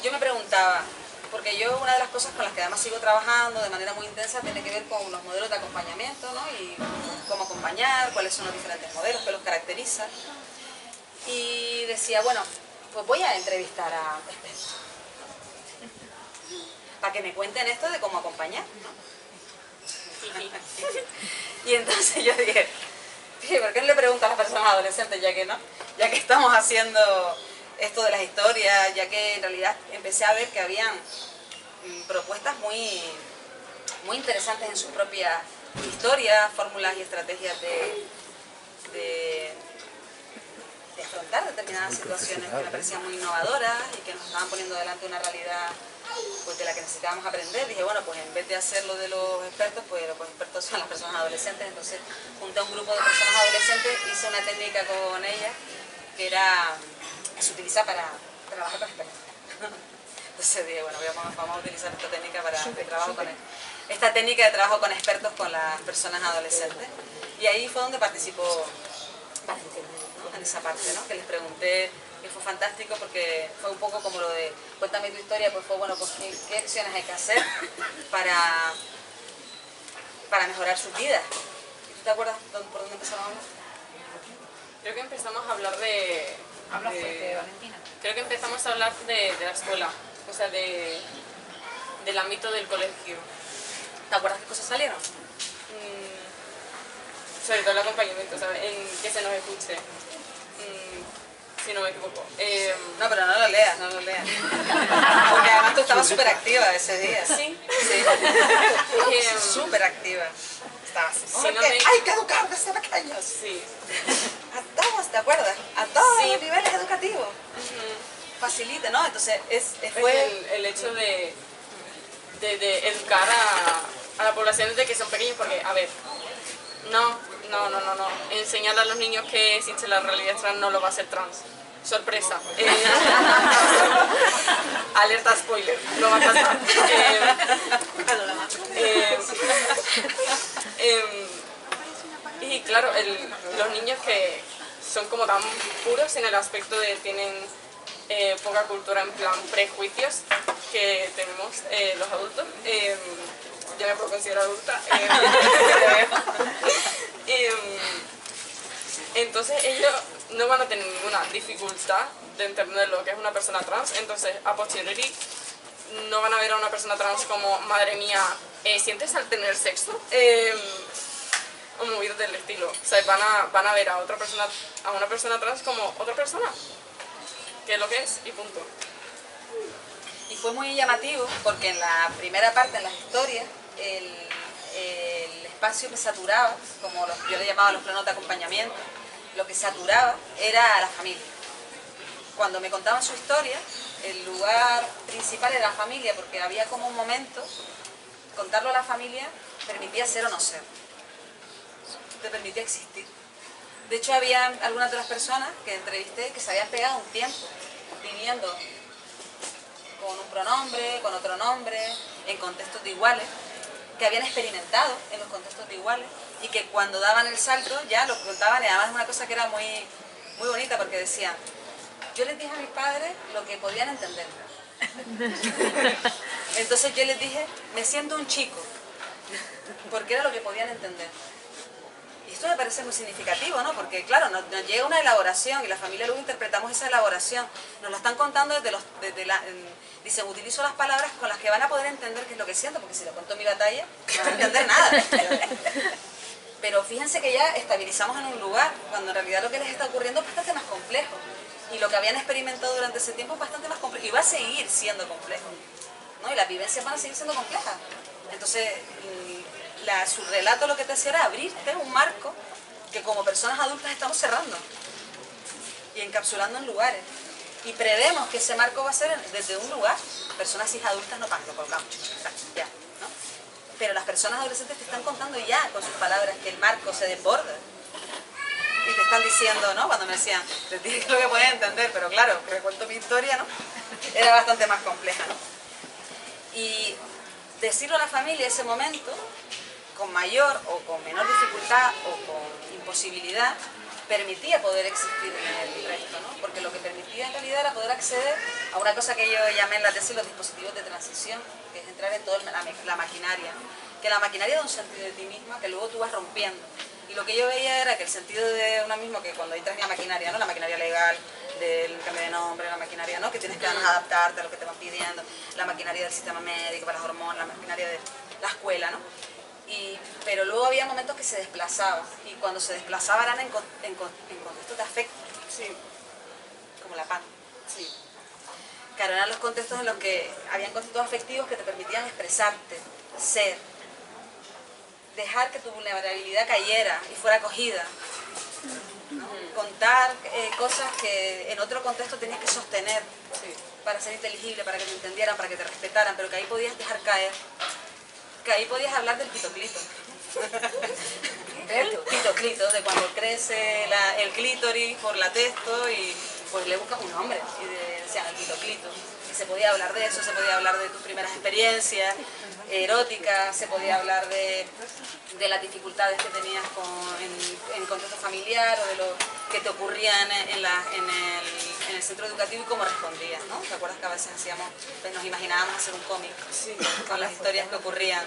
yo me preguntaba, porque yo una de las cosas con las que además sigo trabajando de manera muy intensa tiene que ver con los modelos de acompañamiento, ¿no? Y cómo acompañar, cuáles son los diferentes modelos, qué los caracteriza. Y decía, bueno, pues voy a entrevistar a expertos para que me cuenten esto de cómo acompañar, ¿no? Y entonces yo dije, ¿por qué no le pregunto a las personas adolescentes ya que no? Ya que estamos haciendo esto de las historias, ya que en realidad empecé a ver que habían propuestas muy interesantes en sus propias historias, fórmulas y estrategias de afrontar determinadas situaciones que me parecían muy innovadoras y que nos estaban poniendo delante una realidad pues, de la que necesitábamos aprender. Dije, bueno, pues en vez de hacerlo de los expertos, pues los expertos son las personas adolescentes. Entonces junté a un grupo de personas adolescentes, hice una técnica con ellas que se utiliza para trabajar con expertos. Entonces dije, bueno, vamos a utilizar esta técnica esta técnica de trabajo con expertos con las personas adolescentes. Y ahí fue donde participó Valentina, ¿no? En esa parte, ¿no? Que les pregunté, y fue fantástico porque fue un poco como lo de cuéntame tu historia, pues fue bueno, pues qué acciones hay que hacer para mejorar sus vidas. ¿Tú te acuerdas por dónde empezamos a hablar? Creo que empezamos a hablar de... Habla fuerte, Valentina. Creo que empezamos a hablar de la escuela, o sea, del ámbito del colegio. ¿Te acuerdas qué cosas salieron? Sobre todo el acompañamiento, ¿sabes? En que se nos escuche. Si no me equivoco. No, pero no lo leas. Porque además tú estabas súper activa ese día. Sí. Súper activa. Estabas así. no ¡Hay que educar desde pequeños! Sí. A todos, ¿te acuerdas? A todos Sí. los niveles educativos. Facilite, ¿no? Entonces fue el hecho de educar a la población desde que son pequeños, porque, a ver, no. Enseñarle a los niños que existe la realidad trans no lo va a hacer trans. Sorpresa. Alerta spoiler, no va a pasar. Y claro, los niños que son como tan puros en el aspecto de tienen poca cultura, en plan prejuicios que tenemos los adultos. Ya me puedo considerar adulta. Entonces ellos no van a tener ninguna dificultad de entender lo que es una persona trans. Entonces a posteriori no van a ver a una persona trans como, madre mía, ¿sientes al tener sexo? O movidas del estilo. O sea, van a ver a una persona trans como otra persona, que es lo que es y punto. Y fue muy llamativo porque en la primera parte, en las historias, el espacio que saturaba, como yo le llamaba los planos de acompañamiento, lo que saturaba era a la familia. Cuando me contaban su historia, el lugar principal era la familia, porque había como un momento, contarlo a la familia permitía ser o no ser, te permitía existir. De hecho, había algunas de las personas que entrevisté que se habían pegado un tiempo viviendo con un pronombre, con otro nombre, en contextos de iguales, que habían experimentado en los contextos de iguales y que cuando daban el salto ya lo contaban, y además es una cosa que era muy bonita porque decían, yo les dije a mis padres lo que podían entender. Entonces yo les dije, me siento un chico, porque era lo que podían entender. Y esto me parece muy significativo, ¿no? Porque claro, nos llega una elaboración y la familia luego interpretamos esa elaboración. Nos lo están contando dicen, utilizo las palabras con las que van a poder entender qué es lo que siento, porque si lo cuento en mi batalla, no van a entender nada. Pero fíjense que ya estabilizamos en un lugar, cuando en realidad lo que les está ocurriendo es bastante más complejo. Y lo que habían experimentado durante ese tiempo es bastante más complejo. Y va a seguir siendo complejo, ¿no? Y las vivencias van a seguir siendo complejas. Entonces, su relato lo que te hacía era abrirte un marco que como personas adultas estamos cerrando y encapsulando en lugares. Y prevemos que ese marco va a ser desde un lugar. Personas cis adultas no pasa, lo colocamos, ya, ¿no? Pero las personas adolescentes te están contando ya con sus palabras que el marco se desborda. Y te están diciendo, ¿no? Cuando me decían, les dije que lo que podía entender, pero claro, que me cuento mi historia, ¿no? Era bastante más compleja, ¿no? Y decirlo a la familia ese momento, con mayor o con menor dificultad o con imposibilidad, permitía poder existir en el resto, ¿no? Porque lo que permitía en realidad era poder acceder a una cosa que yo llamé en la tesis los dispositivos de transición, que es entrar en toda la maquinaria, ¿no? Que la maquinaria da un sentido de ti misma que luego tú vas rompiendo. Y lo que yo veía era que el sentido de uno mismo, que cuando entras en la maquinaria, ¿no? La maquinaria legal, del cambio de nombre, la maquinaria, ¿no? Que tienes que adaptarte a lo que te van pidiendo, la maquinaria del sistema médico, para las hormonas, la maquinaria de la escuela, ¿no? Pero luego había momentos que se desplazaba, y cuando se desplazaba eran en contextos de afecto, Sí. como la PAN. Sí. Claro, eran los contextos en los que habían contextos afectivos que te permitían expresarte, ser, dejar que tu vulnerabilidad cayera y fuera acogida, ¿no? Contar cosas que en otro contexto tenías que sostener para ser inteligible, para que te entendieran, para que te respetaran, pero que ahí podías dejar caer, que ahí podías hablar del pitoclito. ¿El pitoclito? De cuando crece el clítoris por la testo y pues le buscas un nombre y decían el pitoclito. Y se podía hablar de eso, se podía hablar de tus primeras experiencias eróticas, se podía hablar de las dificultades que tenías en el contexto familiar o de lo que te ocurría en el centro educativo y cómo respondías, ¿no? ¿Te acuerdas que a veces pues nos imaginábamos hacer un cómic con las historias que ocurrían?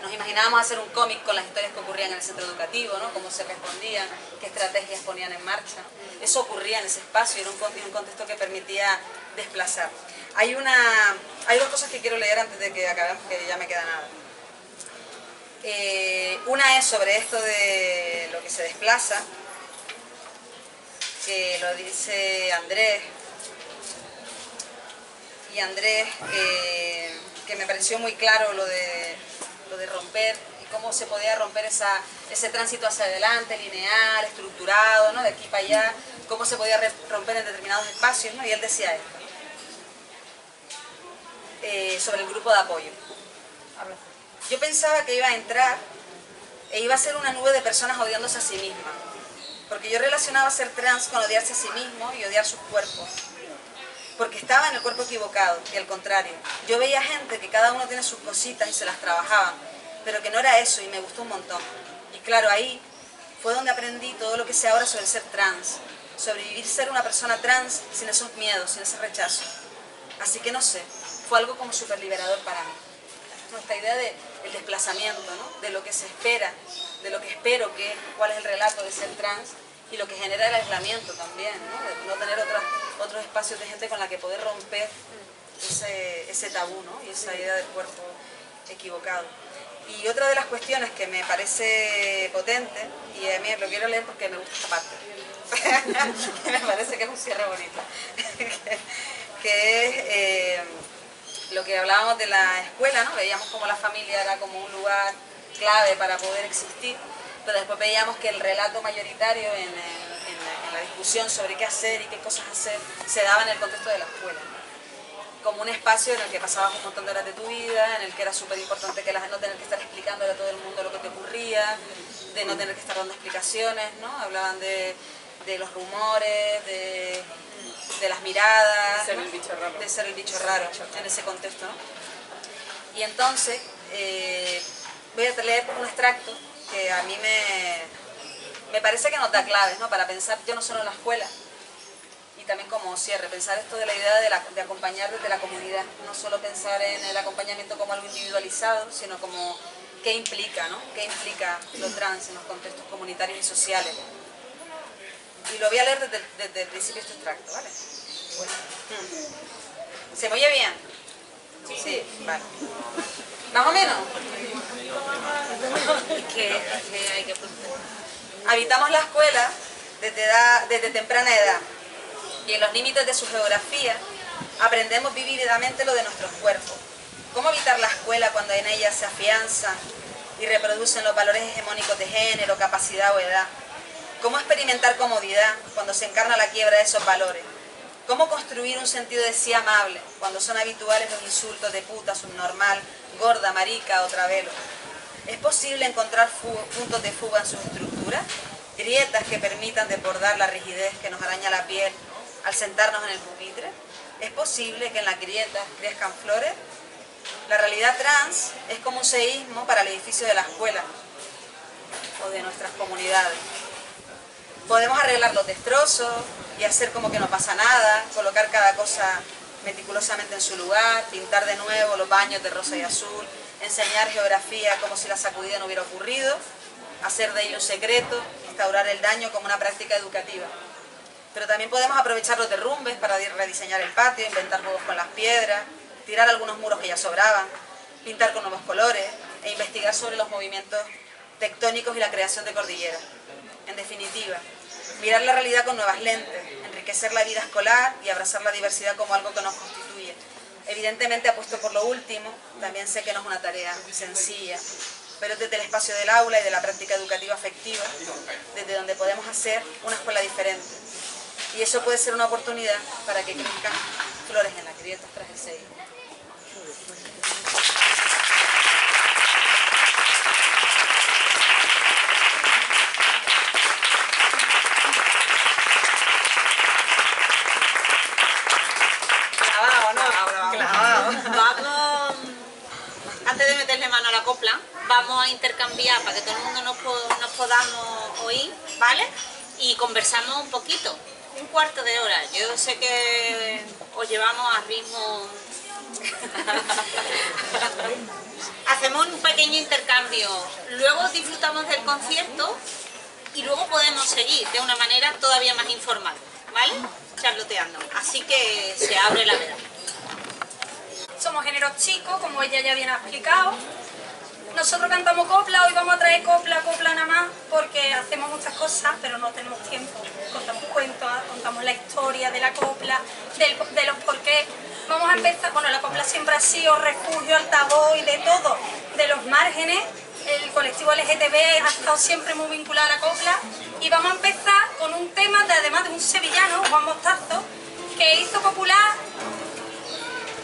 Nos imaginábamos hacer un cómic con las historias que ocurrían en el centro educativo, ¿no? Cómo se respondían, qué estrategias ponían en marcha. Eso ocurría en ese espacio y era un contexto que permitía desplazar. Hay dos cosas que quiero leer antes de que acabemos, que ya me queda nada. Una es sobre esto de lo que se desplaza, que lo dice Andrés, y Andrés, que me pareció muy claro lo de romper y cómo se podía romper ese tránsito hacia adelante, lineal, estructurado, ¿no? De aquí para allá, cómo se podía romper en determinados espacios, ¿no? Y él decía esto, sobre el grupo de apoyo. Yo pensaba que iba a entrar e iba a ser una nube de personas odiándose a sí mismas, porque yo relacionaba ser trans con odiarse a sí mismo y odiar sus cuerpos, porque estaba en el cuerpo equivocado, y al contrario. Yo veía gente que cada uno tiene sus cositas y se las trabajaban, pero que no era eso, y me gustó un montón. Y claro, ahí fue donde aprendí todo lo que sé ahora sobre el ser trans, sobre vivir ser una persona trans sin esos miedos, sin ese rechazo. Así que no sé, fue algo como súper liberador para mí. Esta idea del desplazamiento, ¿no? De lo que se espera, de lo que espero cuál es el relato de ser trans, y lo que genera el aislamiento también, ¿no? De no tener otros espacios de gente con la que poder romper ese tabú, ¿no? Y esa idea del cuerpo equivocado. Y otra de las cuestiones que me parece potente, y a mí lo quiero leer porque me gusta esta parte, me parece que es un cierre bonito, que es lo que hablábamos de la escuela, ¿no? Veíamos como la familia era como un lugar clave para poder existir, pero después veíamos que el relato mayoritario en la discusión sobre qué hacer y qué cosas hacer se daba en el contexto de la escuela, como un espacio en el que pasabas un montón de horas de tu vida, en el que era súper importante que no tener que estar explicándole a todo el mundo lo que te ocurría, de no tener que estar dando explicaciones, ¿no? Hablaban de los rumores, de las miradas, ser ¿no? el bicho raro. De ser el bicho raro en ese contexto, ¿no? Y entonces voy a leer un extracto que a mí me parece que nos da claves, ¿no? Para pensar yo no solo en la escuela, y también como cierre, pensar esto de la idea de acompañar desde la comunidad, no solo pensar en el acompañamiento como algo individualizado, sino como qué implica, ¿no? Qué implica lo trans en los contextos comunitarios y sociales. Y lo voy a leer desde el principio este extracto, ¿vale? Bueno. ¿Se me oye bien? Sí, vale. ¿Más o menos? que hay que preguntar. Habitamos la escuela desde temprana edad, y en los límites de su geografía aprendemos vividamente lo de nuestros cuerpos. ¿Cómo habitar la escuela cuando en ella se afianzan y reproducen los valores hegemónicos de género, capacidad o edad? ¿Cómo experimentar comodidad cuando se encarna la quiebra de esos valores? ¿Cómo construir un sentido de sí amable cuando son habituales los insultos de puta, subnormal, gorda, marica o travelo? ¿Es posible encontrar puntos de fuga en sus estructuras? ¿Grietas que permitan desbordar la rigidez que nos araña la piel al sentarnos en el pupitre? ¿Es posible que en las grietas crezcan flores? La realidad trans es como un seísmo para el edificio de la escuela o de nuestras comunidades. Podemos arreglar los destrozos y hacer como que no pasa nada, colocar cada cosa meticulosamente en su lugar, pintar de nuevo los baños de rosa y azul, enseñar geografía como si la sacudida no hubiera ocurrido, hacer de ello un secreto, instaurar el daño como una práctica educativa. Pero también podemos aprovechar los derrumbes para rediseñar el patio, inventar juegos con las piedras, tirar algunos muros que ya sobraban, pintar con nuevos colores e investigar sobre los movimientos tectónicos y la creación de cordilleras. En definitiva, mirar la realidad con nuevas lentes, enriquecer la vida escolar y abrazar la diversidad como algo que nos constituye. Evidentemente apuesto por lo último, también sé que no es una tarea sencilla, pero desde el espacio del aula y de la práctica educativa afectiva, desde donde podemos hacer una escuela diferente. Y eso puede ser una oportunidad para que crezcan flores en las grietas tras el sello. Vamos, antes de meterle mano a la copla, vamos a intercambiar para que todo el mundo nos podamos oír, ¿vale? Y conversamos un poquito, un cuarto de hora. Yo sé que os llevamos a ritmo... Hacemos un pequeño intercambio, luego disfrutamos del concierto y luego podemos seguir de una manera todavía más informal, ¿vale? Charloteando. Así que se abre la veda. Somos géneros chicos, como ella ya bien ha explicado. Nosotros cantamos copla, hoy vamos a traer copla nada más, porque hacemos muchas cosas, pero no tenemos tiempo. Contamos cuentos, contamos la historia de la copla, de los porqués. Vamos a empezar, bueno, la copla siempre ha sido refugio, altavoz y de todo, de los márgenes. El colectivo LGTB ha estado siempre muy vinculado a la copla. Y vamos a empezar con un tema, además de un sevillano, Juan Mostazo, que hizo popular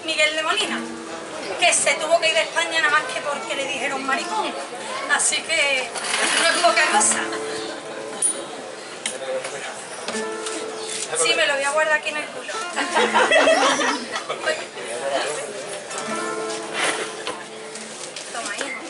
Miguel de Molina, que se tuvo que ir de España nada más que porque le dijeron maricón. Así que no es poca cosa. Sí, me lo voy a guardar aquí en el culo. Toma, hijo.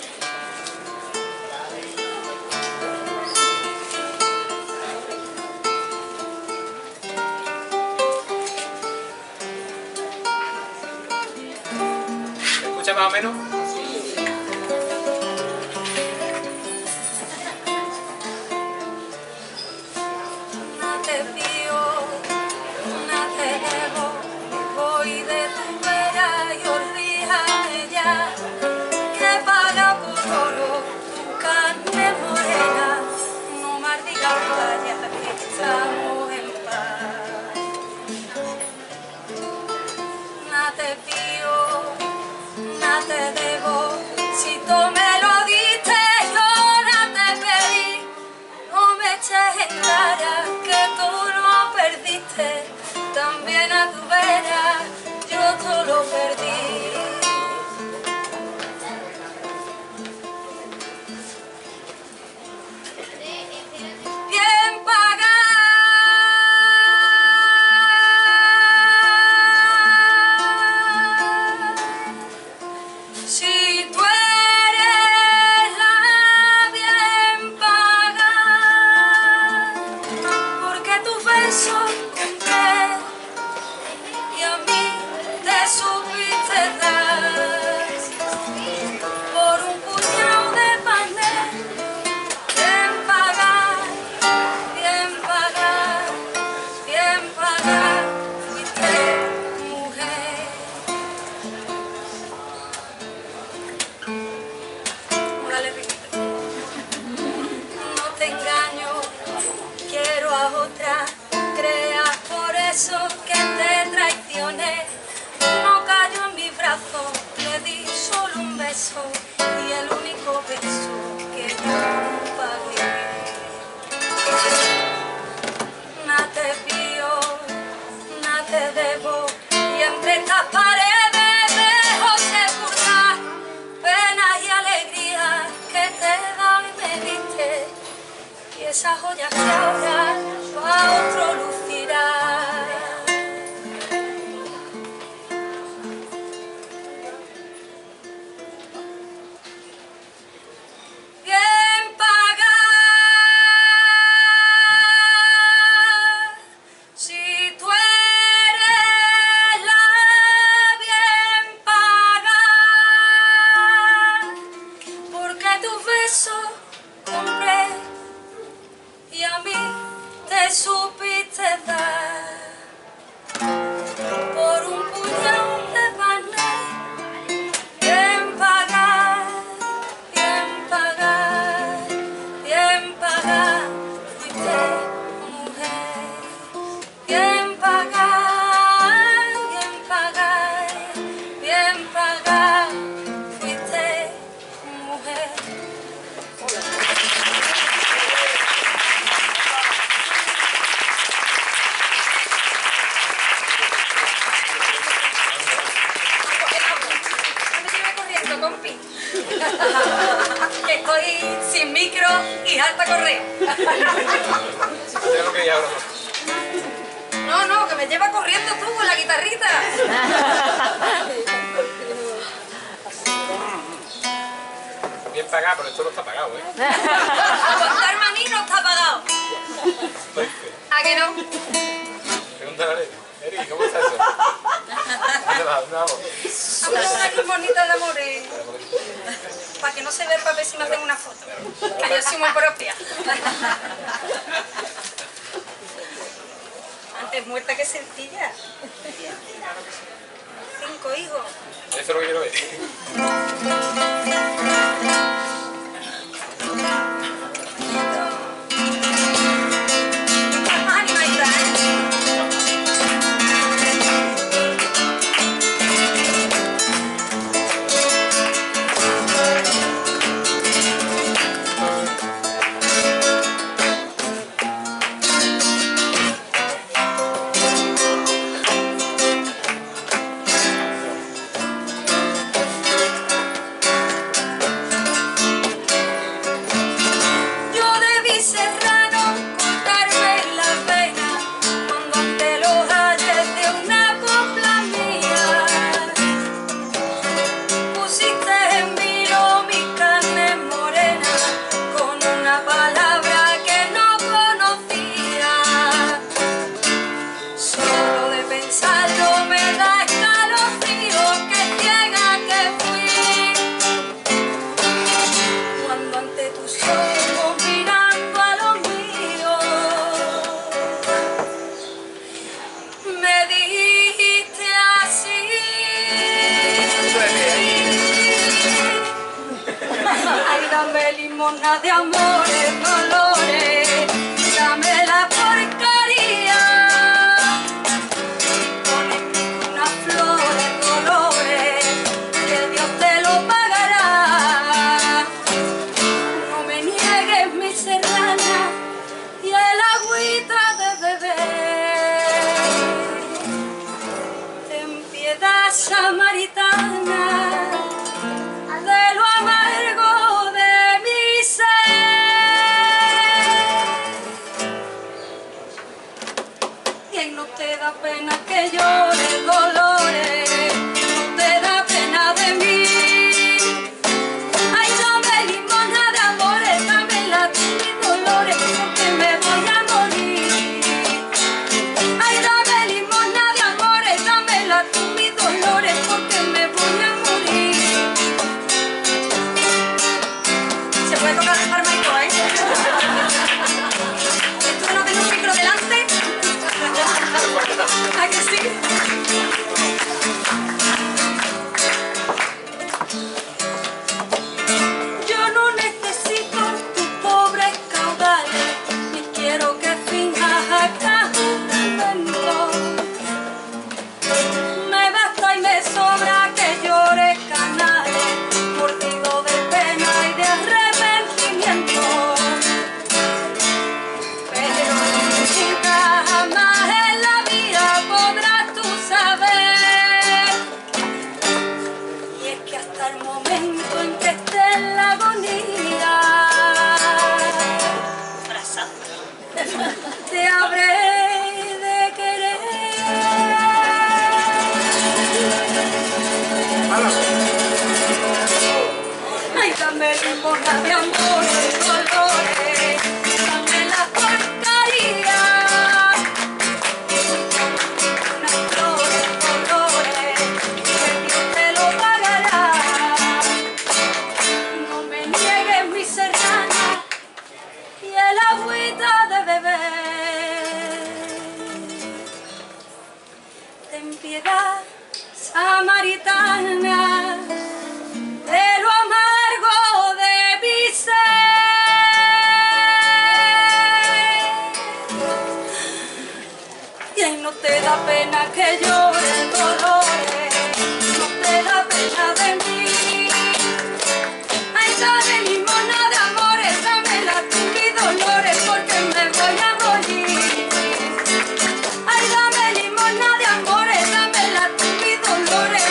Más o menos. No te pío, no te debo, voy de tu vera y olvídame ya, que paga por oro tu carne morena, no me digas vaya que estamos en paz. No te pío, no te debo, si tú me lo diste, yo no te pedí. No me eches en cara que tú no perdiste, también a tu vera yo todo lo perdí. Bien pagado. Si tú eres la bien pagada, porque tus besos compré y a mí te supiste dar por un puñado de panes. Bien pagada, bien pagada, bien pagada, fuiste mujer. Dale, Riquito. No te engaño, quiero a otra, creas por eso que te traicioné. No cayó en mi brazo, le di solo un beso y el único beso que yo pagué. No te pío, no te debo, y entre estas paredes dejo sepultar penas y alegrías que te he dado y me diste, y esas joyas que ahora pa' otro lucirá. Bien pagada. Tengo que ir ahora. No, que me lleva corriendo tú con la guitarrita. Bien pagado, pero esto no está pagado, ¿eh? Aguantar maní no está pagado. Estoy feo. ¿A que no? Pregúntale a Eri. Eri, ¿cómo está eso? ¿Dónde vas? ¿Dónde vamos? Vamos a una aquí bonita de amores. Para que no se vea para ver si me hacen una foto. Que yo soy muy propia. Antes muerta que sencilla. 5 hijos. Eso es lo que quiero ver. Más animadita, ¿eh? Limosna de amores, dolores, dame la porcaría. Pon en mí unas flores, colores, que Dios te lo pagará. No me niegues mi serrana y el agüita de beber. Ten piedad, samaritana, de lo amargo de mi ser. ¿Quién no te da pena que llore dolores? No te da pena de mí. Ay, dame limosna de amores, dame la de mis dolores, porque me voy a morir. Ay, dame limosna de amores, dame la de mis dolores, porque me voy a morir. Se puede tocar el armaico, ¿eh? ¿Esto no tiene un micro delante? ¿A que sí? Yo no necesito tus pobres caudales, ni quiero que finjas acá un momento. Me basta y me sobra que llores canales, mordido de pena y de arrepentimiento. Pero nunca jamás en la vida podrás tú saber. Y es que hasta el momento en que esté en la agonía, te habré de querer. Ay, dame limosna de amor y colores, dame la porcaría. Unas flores, colores, que Dios te lo pagará. No me niegues mi serrana y el agüita de beber. Ten piedad, samaritana, de lo amargo de mi ser. Y ahí no te da pena que llore dolores, no te da pena de mí. Ay, dame limosna de amores, dame la de mis dolores, porque me voy a morir. Ay, dame limosna de amores, dame la de mis dolores.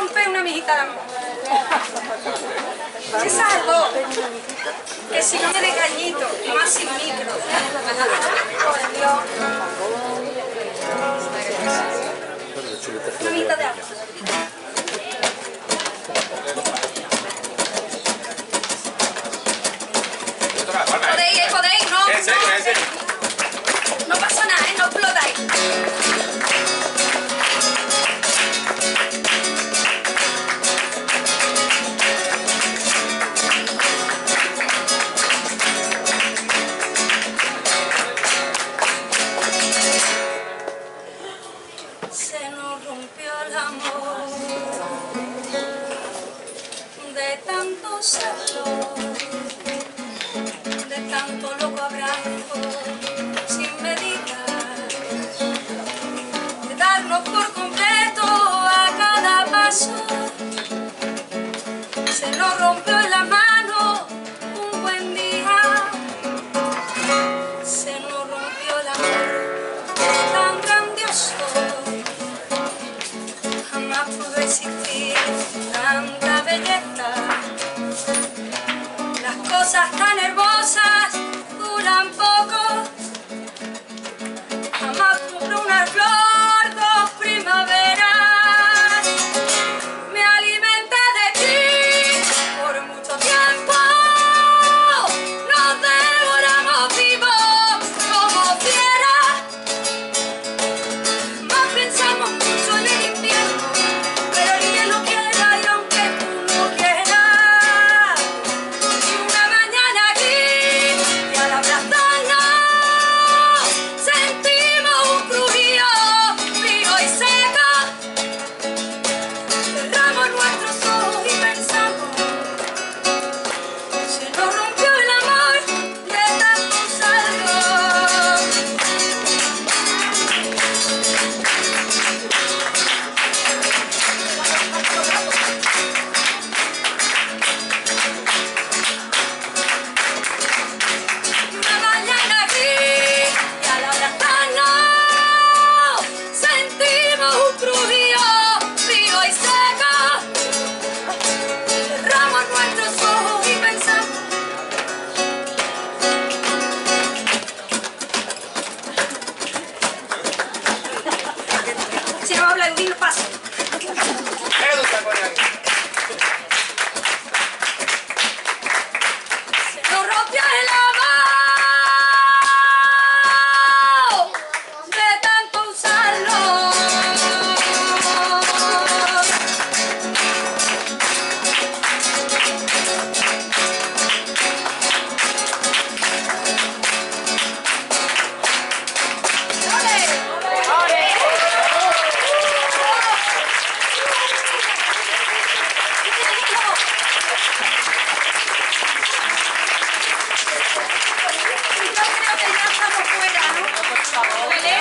rompe una mijita de amor. ¿Qué salgo? Que si no me de cañito, y más sin micro. Por Dios. Una mijita de agua. Podéis, no, no pasa nada, no explotáis. Se nos rompió el amor de tanto salud, de tanto loco abrazo sin meditar, de darnos por completo a cada paso. Se nos rompió en la mano un buen día, se nos rompió el amor tan grandioso. Jamás pude existir tanta belleza. Las cosas tan hermosas duran poco. Jamás tuve una flor, dos primaveras. Me alimenté de ti por mucho tiempo. Nos devoramos vivos como fieras. Más pensamos mucho en el invierno, pero el invierno quiera y aunque tú no quieras. Y una mañana aquí, y al abrazarnos, sentimos un crujido frío y seco. Cerramos nuestros ojos y pensamos, se nos rompió el amor de tanto salvo. Una mañana aquí, y al abrazarnos, sentimos un crujido frío y seco. Cerramos nuestros ojos y pensamos, si no habla el vino pasa. Se nos rompió el amor de tanto usarlo. Yo creo que ya estamos fuera, ¿no? ¿Vale?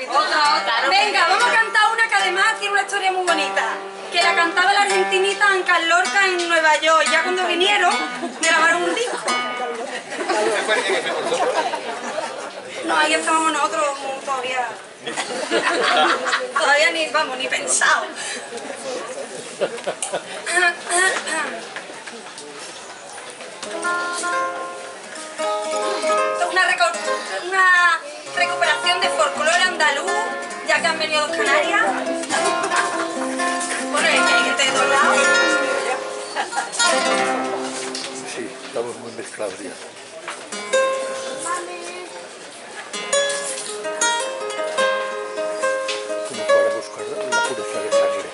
Otra. Venga, vamos a cantar una que además tiene una historia muy bonita. Que la cantaba la argentinita Anca Lorca en Nueva York. Ya cuando vinieron, grabaron un disco. No, ahí estábamos nosotros todavía. Todavía ni pensado. Una recuperación de folclore andaluz, ya que han venido dos Canarias. Bueno, hay gente de todos lados. Sí, estamos muy mezclados ya. Como para buscar la pureza de sangre.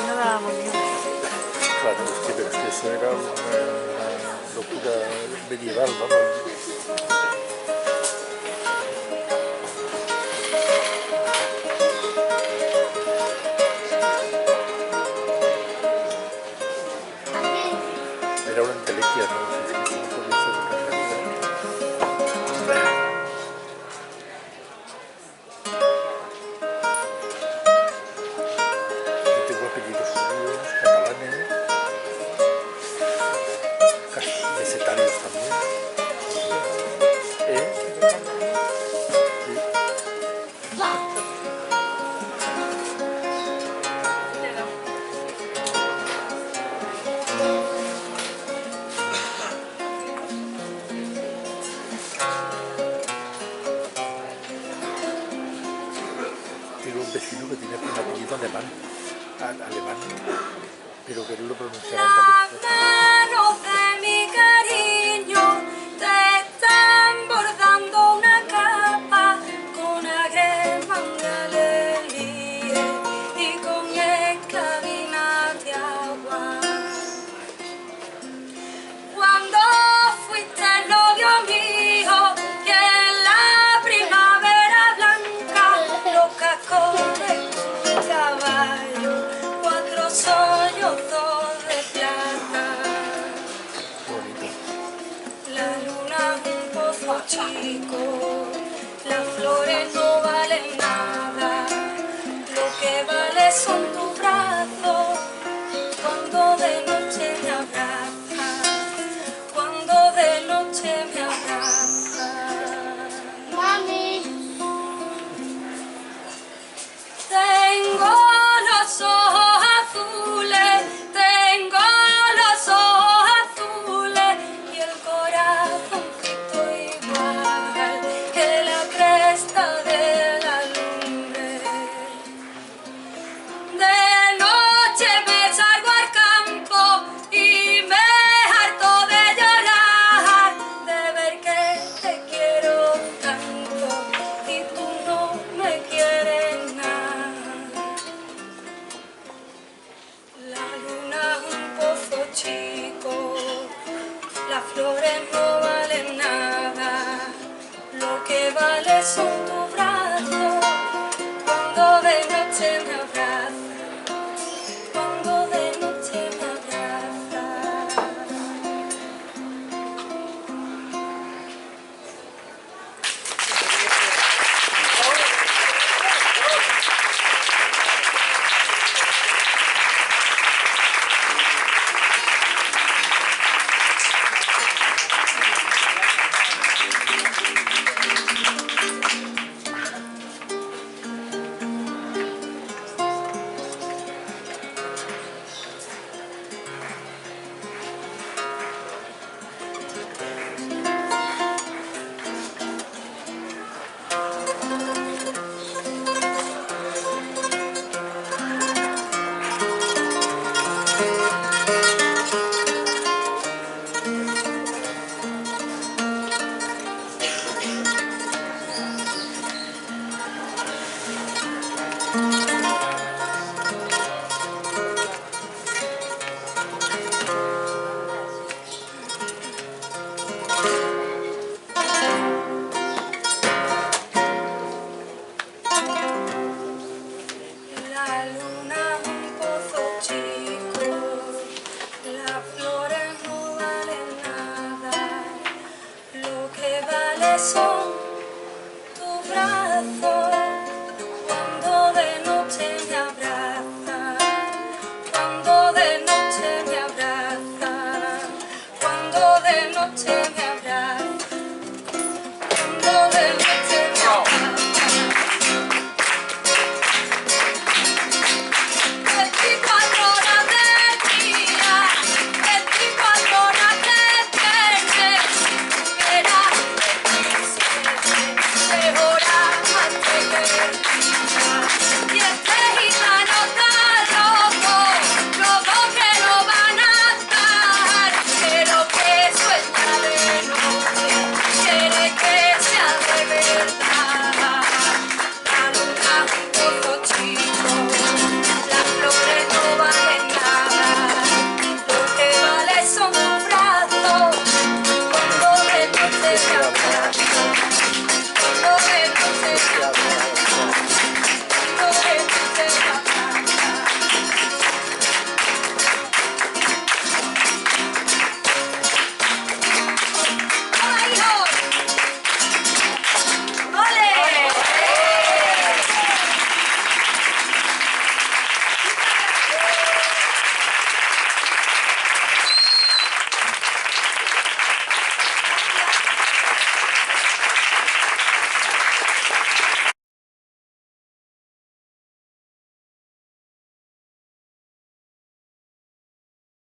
No dábamos ni uno. Claro, es que eso era una locura medieval, vamos. Era una entelequia, ¿no? Si es que eso no podía ser una realidad. Yo tengo apellidos judíos, catalanes, casi mesetarios también. Sí. un apellido alemán, alemán, pero que no lo pronunciaba Las andaluz. manos de mi cariño te están bordando una capa con agremán de alegría y con esclavina de agua. Cuando fuiste novio mío y en la primavera blanca los cascos de tu caballo, 4 sollozos de plata. Bonito. La luna es un pozo chico, las flores no valen nada, lo que vale son tus brazos cuando de noche me abrazas, cuando de noche me abrazas. Mami. Tengo los ojos azules, tengo los ojos azules y el corazoncito igual que la cresta de la lumbre. De noche me salgo al campo y me harto de llorar, de ver que te quiero tanto y tú no me quieres nada. La luna es un pozo chico, las flores no valen nada, lo que vale son tus brazos cuando de noche me abrazas, cuando de noche me abrazas. La luna es un pozo chico, las flores no valen nada, lo que vale son tus brazos cuando de noche me abrazas, cuando de noche me abrazas, cuando de noche me abrazas, cuando de noche me abrazas. 24 horas del día, 24 horas del viernes, verás que 3 horas antes del día. Y este gitano está loco que no van a estar, pero que suelta de noche, quiere que sea de verdad. La luna es un pozo chico, las flores no valen nada, lo que vale son tus brazos cuando de noche me abrazas, cuando de noche me abrazas.